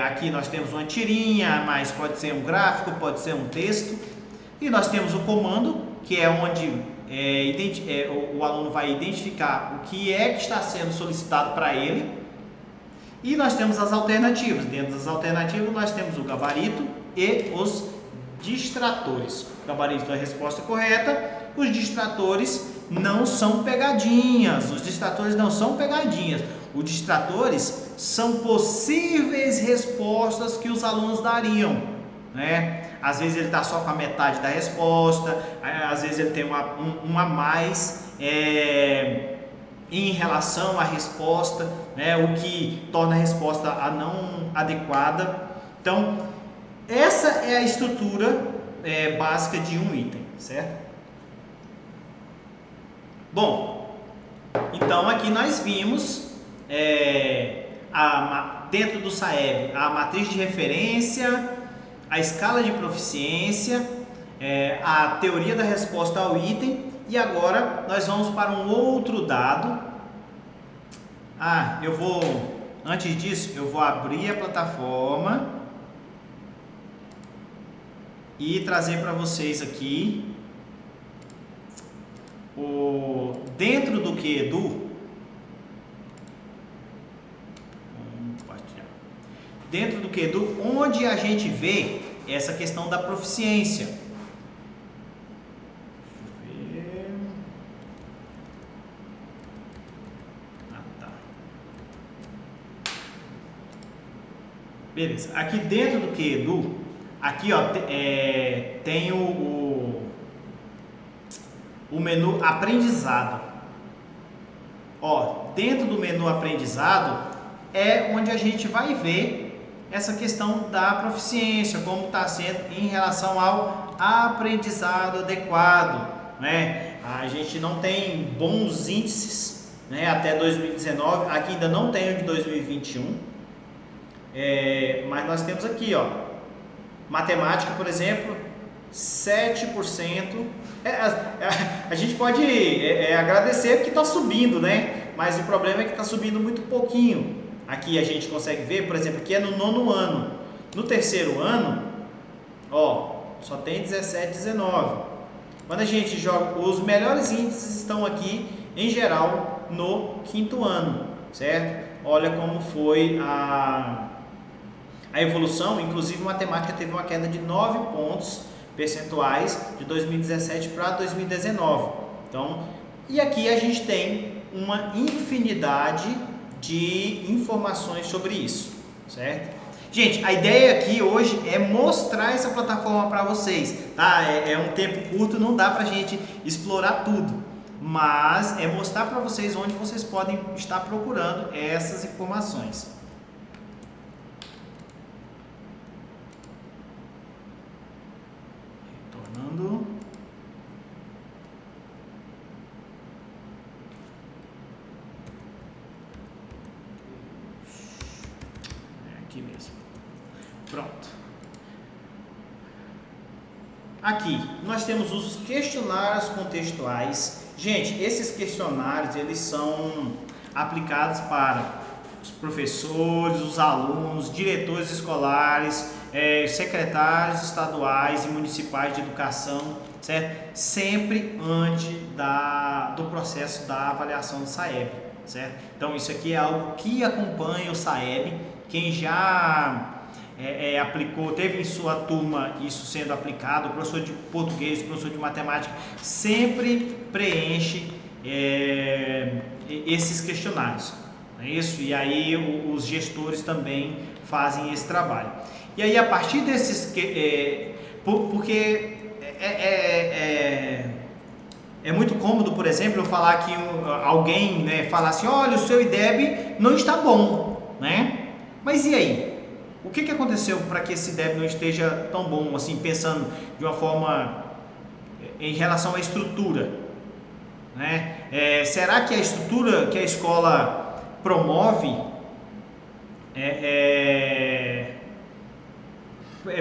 aqui nós temos uma tirinha, mas pode ser um gráfico, pode ser um texto. E nós temos o comando, que é onde o aluno vai identificar o que está sendo solicitado para ele. E nós temos as alternativas. Dentro das alternativas nós temos o gabarito e os distratores. O gabarito é a resposta correta. Os distratores não são pegadinhas. Os distratores não são pegadinhas. Os distratores são possíveis respostas que os alunos dariam, né? Às vezes ele está só com a metade da resposta. Às vezes ele tem uma a mais em relação à resposta, né, o que torna a resposta não adequada. Então, essa é a estrutura básica de um item, certo? Bom, então aqui nós vimos dentro do SAEB a matriz de referência, a escala de proficiência, a teoria da resposta ao item. E agora nós vamos para um outro dado. Antes disso, eu vou abrir a plataforma e trazer para vocês aqui dentro do QEDU. Dentro do QEDU, onde a gente vê essa questão da proficiência. Beleza, aqui dentro do QEDU, aqui ó, tem o menu aprendizado. Ó, dentro do menu aprendizado é onde a gente vai ver essa questão da proficiência, como está sendo em relação ao aprendizado adequado, né? A gente não tem bons índices né, até 2019. Aqui ainda não tem o de 2021, mas nós temos aqui, ó, matemática, por exemplo, 7%. A gente pode agradecer porque está subindo, né? Mas o problema é que está subindo muito pouquinho. Aqui a gente consegue ver, por exemplo, aqui é no 9º ano. No 3º ano, ó, só tem 17, 19. Quando a gente joga, os melhores índices estão aqui, em geral, no 5º ano, certo? Olha como foi a evolução. Inclusive, matemática teve uma queda de 9 pontos percentuais de 2017 para 2019. Então, e aqui a gente tem uma infinidade de informações sobre isso, certo? Gente, a ideia aqui hoje é mostrar essa plataforma para vocês, tá? É um tempo curto, não dá pra gente explorar tudo, mas é mostrar para vocês onde vocês podem estar procurando essas informações. Retornando. Aqui mesmo. Pronto. Aqui nós temos os questionários contextuais. Gente, esses questionários eles são aplicados para os professores, os alunos, diretores escolares, secretários estaduais e municipais de educação, certo? Sempre antes do processo da avaliação do SAEB, certo? Então isso aqui é algo que acompanha o SAEB. Quem já aplicou, teve em sua turma isso sendo aplicado, o professor de português, o professor de matemática, sempre preenche esses questionários, não é isso? E aí os gestores também fazem esse trabalho. E aí a partir desses, porque é muito cômodo, por exemplo, eu falar que alguém, né, falar assim, olha, o seu IDEB não está bom, né? Mas e aí? O que aconteceu para que esse IDEB não esteja tão bom, assim, pensando de uma forma em relação à estrutura, né? Será que a estrutura que a escola promove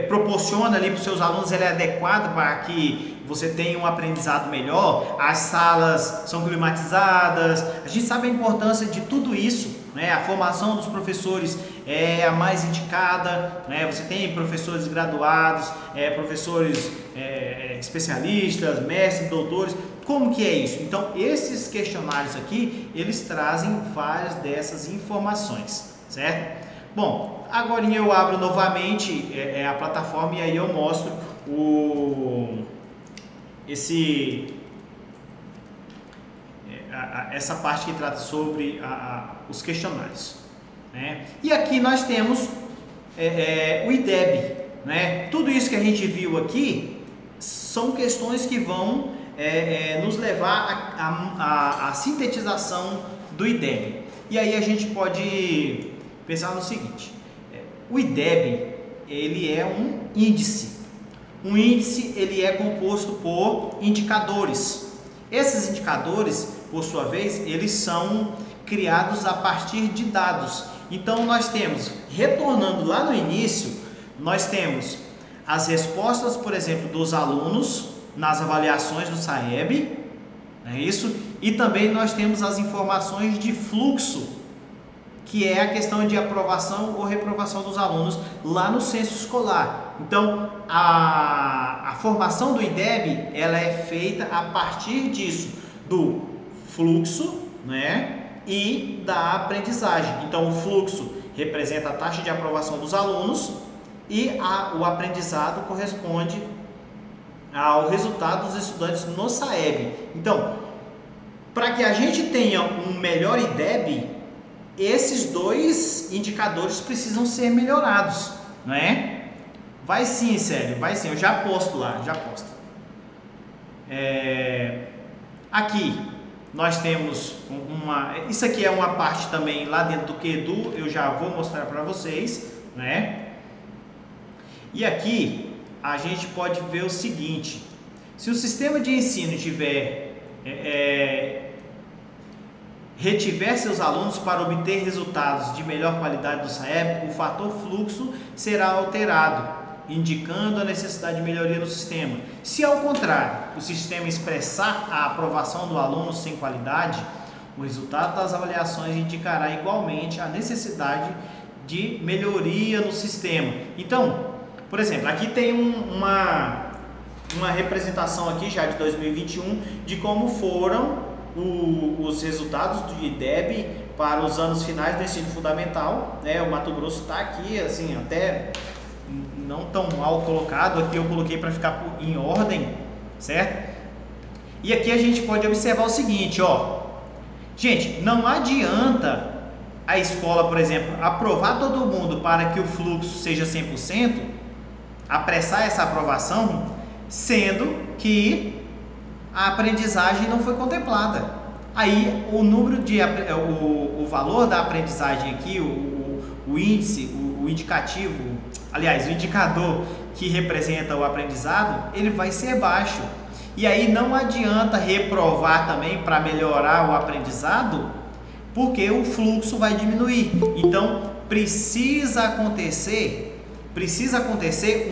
proporciona ali para os seus alunos, ela é adequada para que você tenha um aprendizado melhor? As salas são climatizadas? A gente sabe a importância de tudo isso, né? A formação dos professores é a mais indicada, né? Você tem professores graduados, professores especialistas, mestres, doutores. Como que é isso? Então, esses questionários aqui, eles trazem várias dessas informações, certo? Bom, agora eu abro novamente a plataforma e aí eu mostro essa parte que trata sobre os questionários, né? E aqui nós temos o IDEB, né? Tudo isso que a gente viu aqui são questões que vão nos levar à sintetização do IDEB. E aí a gente pode pensar no seguinte: o IDEB ele é um índice. Um índice ele é composto por indicadores. Esses indicadores, por sua vez, eles são criados a partir de dados. Então nós temos, retornando lá no início, nós temos as respostas, por exemplo, dos alunos nas avaliações do SAEB, não é isso? E também nós temos as informações de fluxo, que é a questão de aprovação ou reprovação dos alunos lá no censo escolar. Então, a formação do IDEB, ela é feita a partir disso, do fluxo, né, e da aprendizagem. Então, o fluxo representa a taxa de aprovação dos alunos e o aprendizado corresponde ao resultado dos estudantes no SAEB. Então, para que a gente tenha um melhor IDEB, esses dois indicadores precisam ser melhorados, não é? Vai sim, Célio, vai sim, eu já posto lá, já posto. Aqui nós temos isso aqui é uma parte também lá dentro do QEDU, eu já vou mostrar para vocês, né? E aqui a gente pode ver o seguinte: se o sistema de ensino estiver retiver seus alunos para obter resultados de melhor qualidade do SAEB, o fator fluxo será alterado, indicando a necessidade de melhoria no sistema. Se, ao contrário, o sistema expressar a aprovação do aluno sem qualidade, o resultado das avaliações indicará igualmente a necessidade de melhoria no sistema. Então, por exemplo, aqui tem uma representação aqui já de 2021 de como foram os resultados do IDEB para os anos finais do ensino fundamental, né? O Mato Grosso está aqui, assim, até não tão mal colocado, aqui eu coloquei para ficar em ordem, certo? E aqui a gente pode observar o seguinte, ó, gente, não adianta a escola, por exemplo, aprovar todo mundo para que o fluxo seja 100%, apressar essa aprovação, sendo que a aprendizagem não foi contemplada. Aí o número de o valor da aprendizagem aqui, o índice, o indicativo, aliás, o indicador que representa o aprendizado, ele vai ser baixo. E aí não adianta reprovar também para melhorar o aprendizado, porque o fluxo vai diminuir. Então precisa acontecer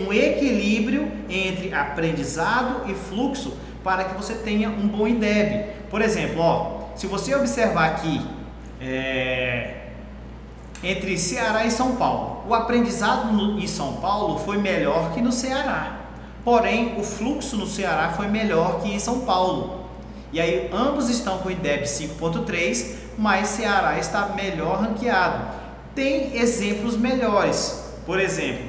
um equilíbrio entre aprendizado e fluxo para que você tenha um bom IDEB. Por exemplo, ó, se você observar aqui entre Ceará e São Paulo, o aprendizado em São Paulo foi melhor que no Ceará, porém o fluxo no Ceará foi melhor que em São Paulo. E aí ambos estão com IDEB 5.3, mas Ceará está melhor ranqueado. Tem exemplos melhores. Por exemplo,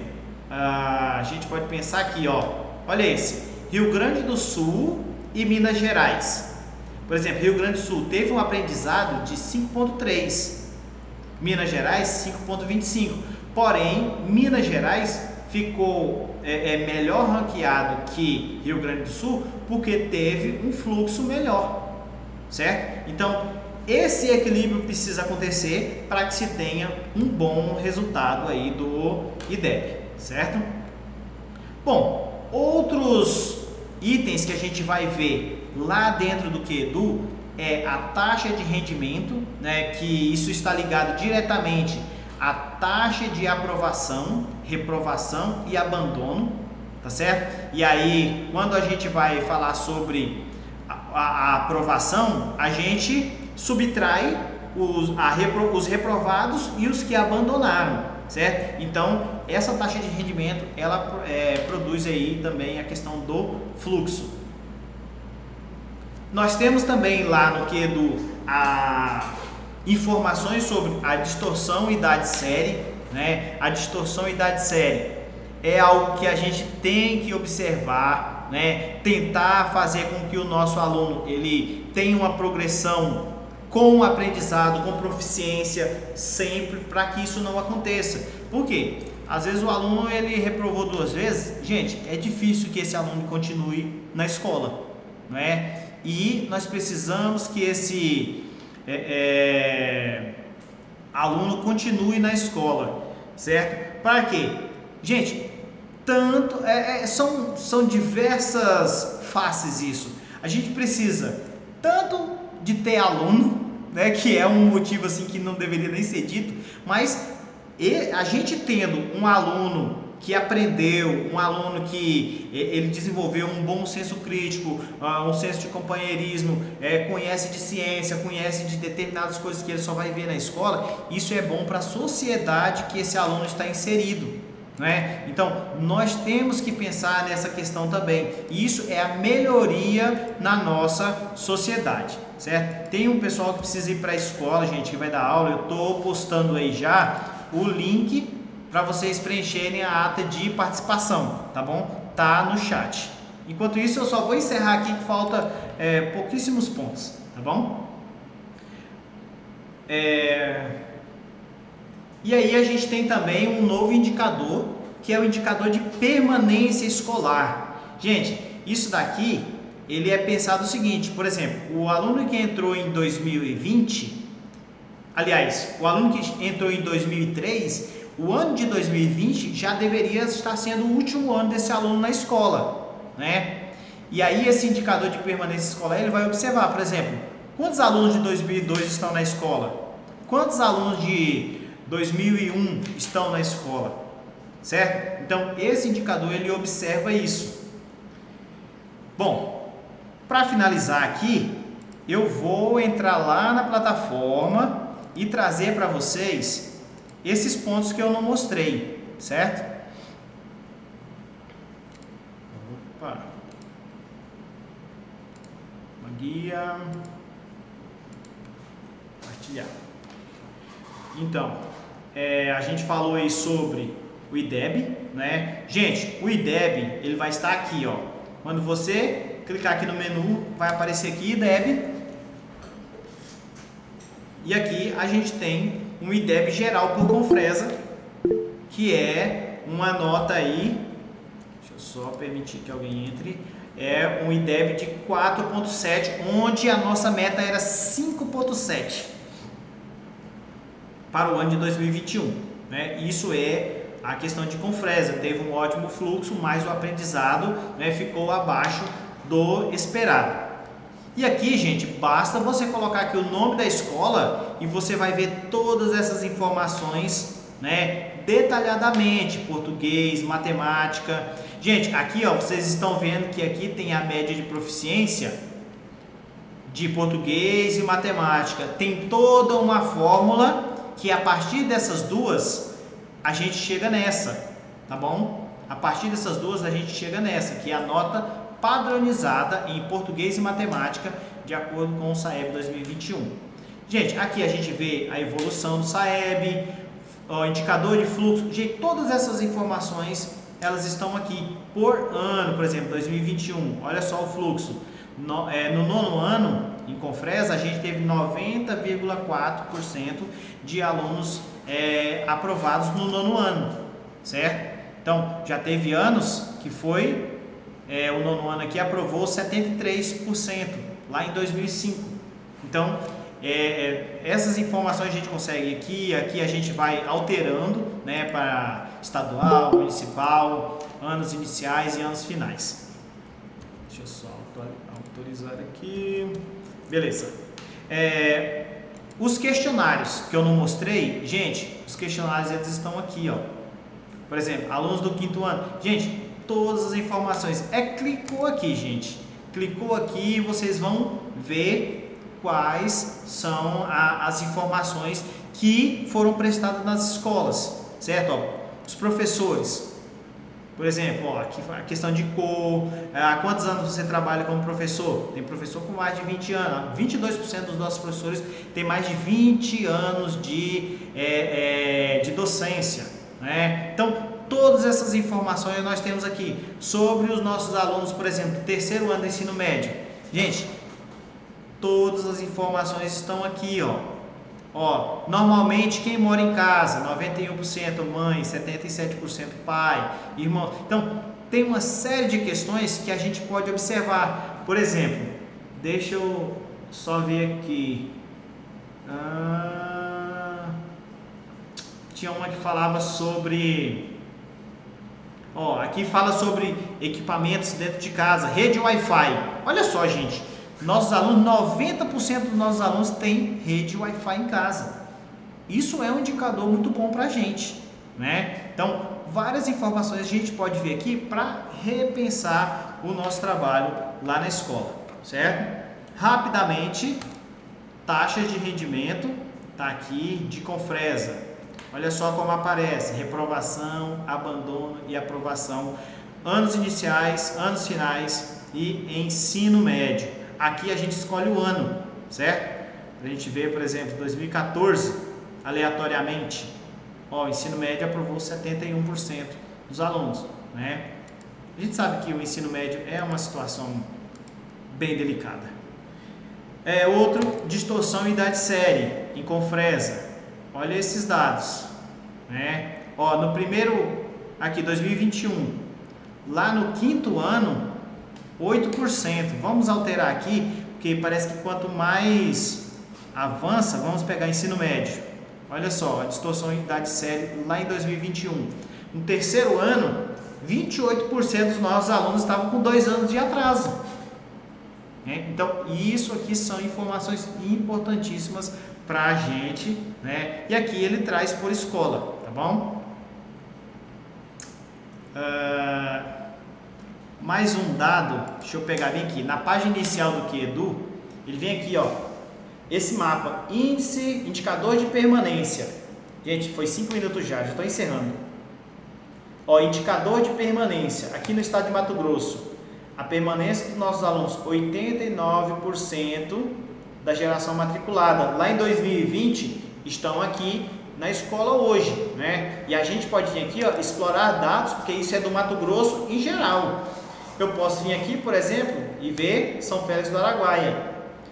a gente pode pensar aqui, ó, olha esse, Rio Grande do Sul e Minas Gerais. Por exemplo, Rio Grande do Sul teve um aprendizado de 5.3, Minas Gerais 5.25. Porém, Minas Gerais ficou melhor ranqueado que Rio Grande do Sul porque teve um fluxo melhor, certo? Então, esse equilíbrio precisa acontecer para que se tenha um bom resultado aí do IDEB, certo? Bom, outros itens que a gente vai ver lá dentro do QEDU é a taxa de rendimento, né, que isso está ligado diretamente à taxa de aprovação, reprovação e abandono, tá certo? E aí, quando a gente vai falar sobre a aprovação, a gente subtrai os reprovados e os que abandonaram, certo? Então, essa taxa de rendimento, ela produz aí também a questão do fluxo. Nós temos também lá no QEDU informações sobre a distorção idade-série, né? A distorção idade-série é algo que a gente tem que observar, né? Tentar fazer com que o nosso aluno ele tenha uma progressão com aprendizado, com proficiência, sempre, para que isso não aconteça. Por quê? Às vezes o aluno ele reprovou 2 vezes, gente, é difícil que esse aluno continue na escola, não é? E nós precisamos que esse aluno continue na escola, certo? Para quê? Gente, são diversas faces isso. A gente precisa tanto de ter aluno, né, que é um motivo assim que não deveria nem ser dito, mas a gente tendo um aluno que aprendeu, um aluno que ele desenvolveu um bom senso crítico, um senso de companheirismo, conhece de ciência, conhece de determinadas coisas que ele só vai ver na escola, isso é bom para a sociedade que esse aluno está inserido, né? Então, nós temos que pensar nessa questão também, e isso é a melhoria na nossa sociedade, certo? Tem um pessoal que precisa ir para a escola, gente, que vai dar aula, eu estou postando aí já o link para vocês preencherem a ata de participação, tá bom? Tá no chat. Enquanto isso, eu só vou encerrar aqui que falta pouquíssimos pontos, tá bom? E aí a gente tem também um novo indicador, que é o indicador de permanência escolar. Gente, isso daqui, ele é pensado o seguinte, por exemplo, o aluno que entrou em 2020, aliás, o aluno que entrou em 2003, o ano de 2020 já deveria estar sendo o último ano desse aluno na escola, né? E aí esse indicador de permanência escolar, ele vai observar, por exemplo, Quantos alunos de 2002 estão na escola? Quantos alunos de 2001 estão na escola? Certo? Então, esse indicador, ele observa isso. Bom, para finalizar aqui, eu vou entrar lá na plataforma e trazer para vocês esses pontos que eu não mostrei, certo? Opa. Uma guia. Compartilhar. Então, a gente falou aí sobre o IDEB, né? Gente, o IDEB, ele vai estar aqui, ó. Quando você clicar aqui no menu, vai aparecer aqui IDEB. E aqui a gente tem um IDEB geral por Confresa, que é uma nota aí, deixa eu só permitir que alguém entre, é um IDEB de 4.7, onde a nossa meta era 5.7 para o ano de 2021, né? Isso é a questão de Confresa, teve um ótimo fluxo, mas o aprendizado, né, ficou abaixo do esperado. E aqui, gente, basta você colocar aqui o nome da escola e você vai ver todas essas informações, né, detalhadamente, português, matemática. Gente, aqui, ó, vocês estão vendo que aqui tem a média de proficiência de português e matemática. Tem toda uma fórmula que a partir dessas duas a gente chega nessa, tá bom? A partir dessas duas a gente chega nessa, que é a nota padronizada em português e matemática, de acordo com o SAEB 2021. Gente, aqui a gente vê a evolução do SAEB, o indicador de fluxo, gente, todas essas informações, elas estão aqui por ano. Por exemplo, 2021, olha só o fluxo. No nono ano, em Confresa, a gente teve 90,4% de alunos aprovados no nono ano, certo? Então, já teve anos que foi, o nono ano aqui aprovou 73%, lá em 2005. Então, essas informações a gente consegue aqui a gente vai alterando, né, para estadual, municipal, anos iniciais e anos finais. Deixa eu só autorizar aqui. Beleza. Os questionários que eu não mostrei, gente, os questionários eles estão aqui, ó. Por exemplo, alunos do quinto ano. Gente, todas as informações. Clicou aqui, gente. Clicou aqui e vocês vão ver quais são as informações que foram prestadas nas escolas, certo? Ó, os professores. Por exemplo, ó, aqui a questão de cor, há quantos anos você trabalha como professor? Tem professor com mais de 20 anos, 22% dos nossos professores têm mais de 20 anos de docência, né? Então, todas essas informações nós temos aqui sobre os nossos alunos, por exemplo, terceiro ano do ensino médio. Gente, todas as informações estão aqui, ó. Ó, normalmente quem mora em casa, 91% mãe, 77% pai, irmão. Então, tem uma série de questões que a gente pode observar. Por exemplo, deixa eu só ver aqui. Tinha uma que falava sobre... Ó, aqui fala sobre equipamentos dentro de casa, rede Wi-Fi. Olha só, gente. Nossos alunos, 90% dos nossos alunos têm rede Wi-Fi em casa. Isso é um indicador muito bom para a gente, né? Então, várias informações a gente pode ver aqui para repensar o nosso trabalho lá na escola, certo? Rapidamente, taxas de rendimento, tá aqui de Confresa. Olha só como aparece: reprovação, abandono e aprovação, anos iniciais, anos finais e ensino médio. Aqui a gente escolhe o ano, certo? A gente vê, por exemplo, 2014, aleatoriamente, ó, o ensino médio aprovou 71% dos alunos, né? A gente sabe que o ensino médio é uma situação bem delicada. Outro, distorção e idade série, em Confresa. Olha esses dados, né? Ó, no primeiro, aqui, 2021, lá no quinto ano, 8%. Vamos alterar aqui, porque parece que quanto mais avança, vamos pegar ensino médio. Olha só, a distorção em idade série lá em 2021. No terceiro ano, 28% dos nossos alunos estavam com 2 anos de atraso. né? Então, isso aqui são informações importantíssimas para a gente, né? E aqui ele traz por escola, tá bom? Mais um dado, deixa eu pegar bem aqui, na página inicial do QEDU, ele vem aqui, ó, esse mapa, índice, indicador de permanência. Gente, foi 5 minutos já estou encerrando. Ó, indicador de permanência, aqui no estado de Mato Grosso, a permanência dos nossos alunos, 89% da geração matriculada. Lá em 2020, estão aqui na escola hoje, né? E a gente pode vir aqui, ó, explorar dados, porque isso é do Mato Grosso em geral. Eu posso vir aqui, por exemplo, e ver São Félix do Araguaia.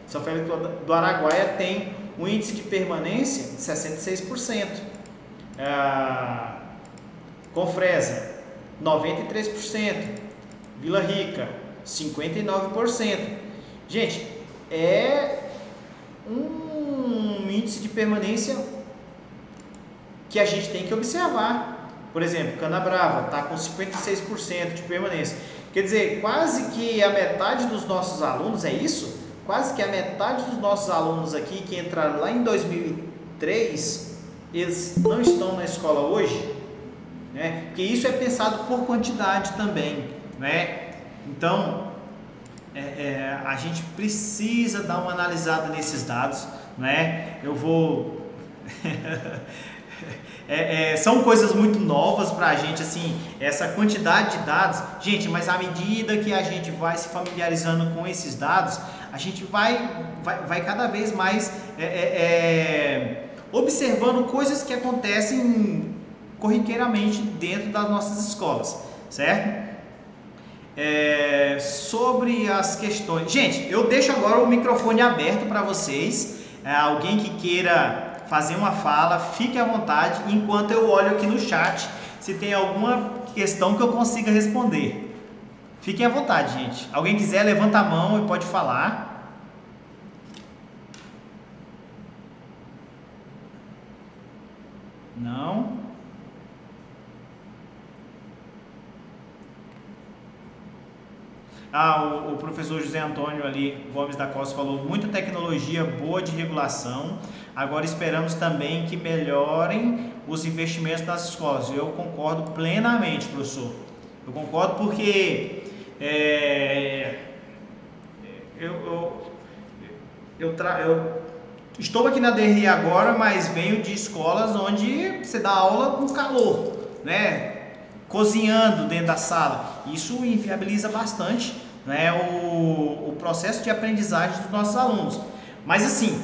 São Félix do Araguaia tem um índice de permanência de 66%. Confresa, 93%. Vila Rica, 59%. Gente, é um índice de permanência que a gente tem que observar. Por exemplo, Canabrava está com 56% de permanência. Quer dizer, quase que a metade dos nossos alunos, é isso? Quase que a metade dos nossos alunos aqui que entraram lá em 2003, eles não estão na escola hoje, né? Porque isso é pensado por quantidade também, né? Então, a gente precisa dar uma analisada nesses dados, né? Eu vou... são coisas muito novas para a gente, assim, essa quantidade de dados, gente, mas à medida que a gente vai se familiarizando com esses dados, a gente vai cada vez mais observando coisas que acontecem corriqueiramente dentro das nossas escolas, certo? Sobre as questões, gente, eu deixo agora o microfone aberto para vocês, alguém que queira fazer uma fala, fique à vontade, enquanto eu olho aqui no chat se tem alguma questão que eu consiga responder. Fiquem à vontade, gente. Alguém quiser, levanta a mão e pode falar. Não? O professor José Antônio ali, Gomes da Costa, falou: muita tecnologia boa de regulação. Agora esperamos também que melhorem os investimentos nas escolas. Eu concordo plenamente, professor. Eu concordo porque eu estou aqui na DRI agora, mas venho de escolas onde você dá aula com calor, né? Cozinhando dentro da sala. Isso inviabiliza bastante, né, o processo de aprendizagem dos nossos alunos. Mas assim,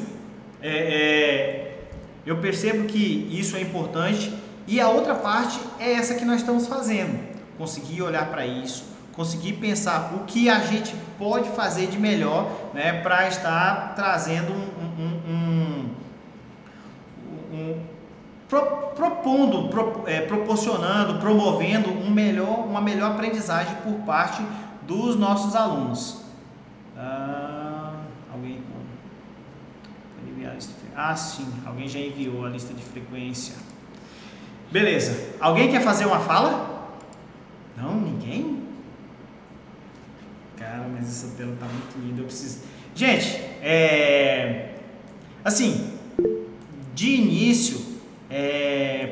eu percebo que isso é importante, e a outra parte é essa que nós estamos fazendo, conseguir olhar para isso, conseguir pensar o que a gente pode fazer de melhor, né, para estar trazendo proporcionando, promovendo uma melhor aprendizagem por parte dos nossos alunos. Sim, alguém já enviou a lista de frequência. Beleza. Alguém quer fazer uma fala? Não? Ninguém? Cara, mas essa tela tá muito linda, eu preciso... Gente, assim, de início,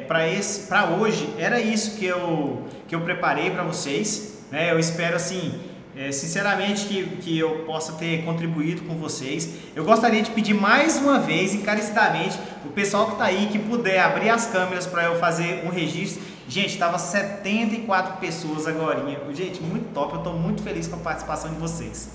para hoje, era isso que eu preparei para vocês, né? Eu espero, assim, sinceramente, que eu possa ter contribuído com vocês. Eu gostaria de pedir mais uma vez, encarecidamente, o pessoal que está aí, que puder abrir as câmeras para eu fazer um registro. Gente, estava 74 pessoas agora. Gente, muito top, eu estou muito feliz com a participação de vocês.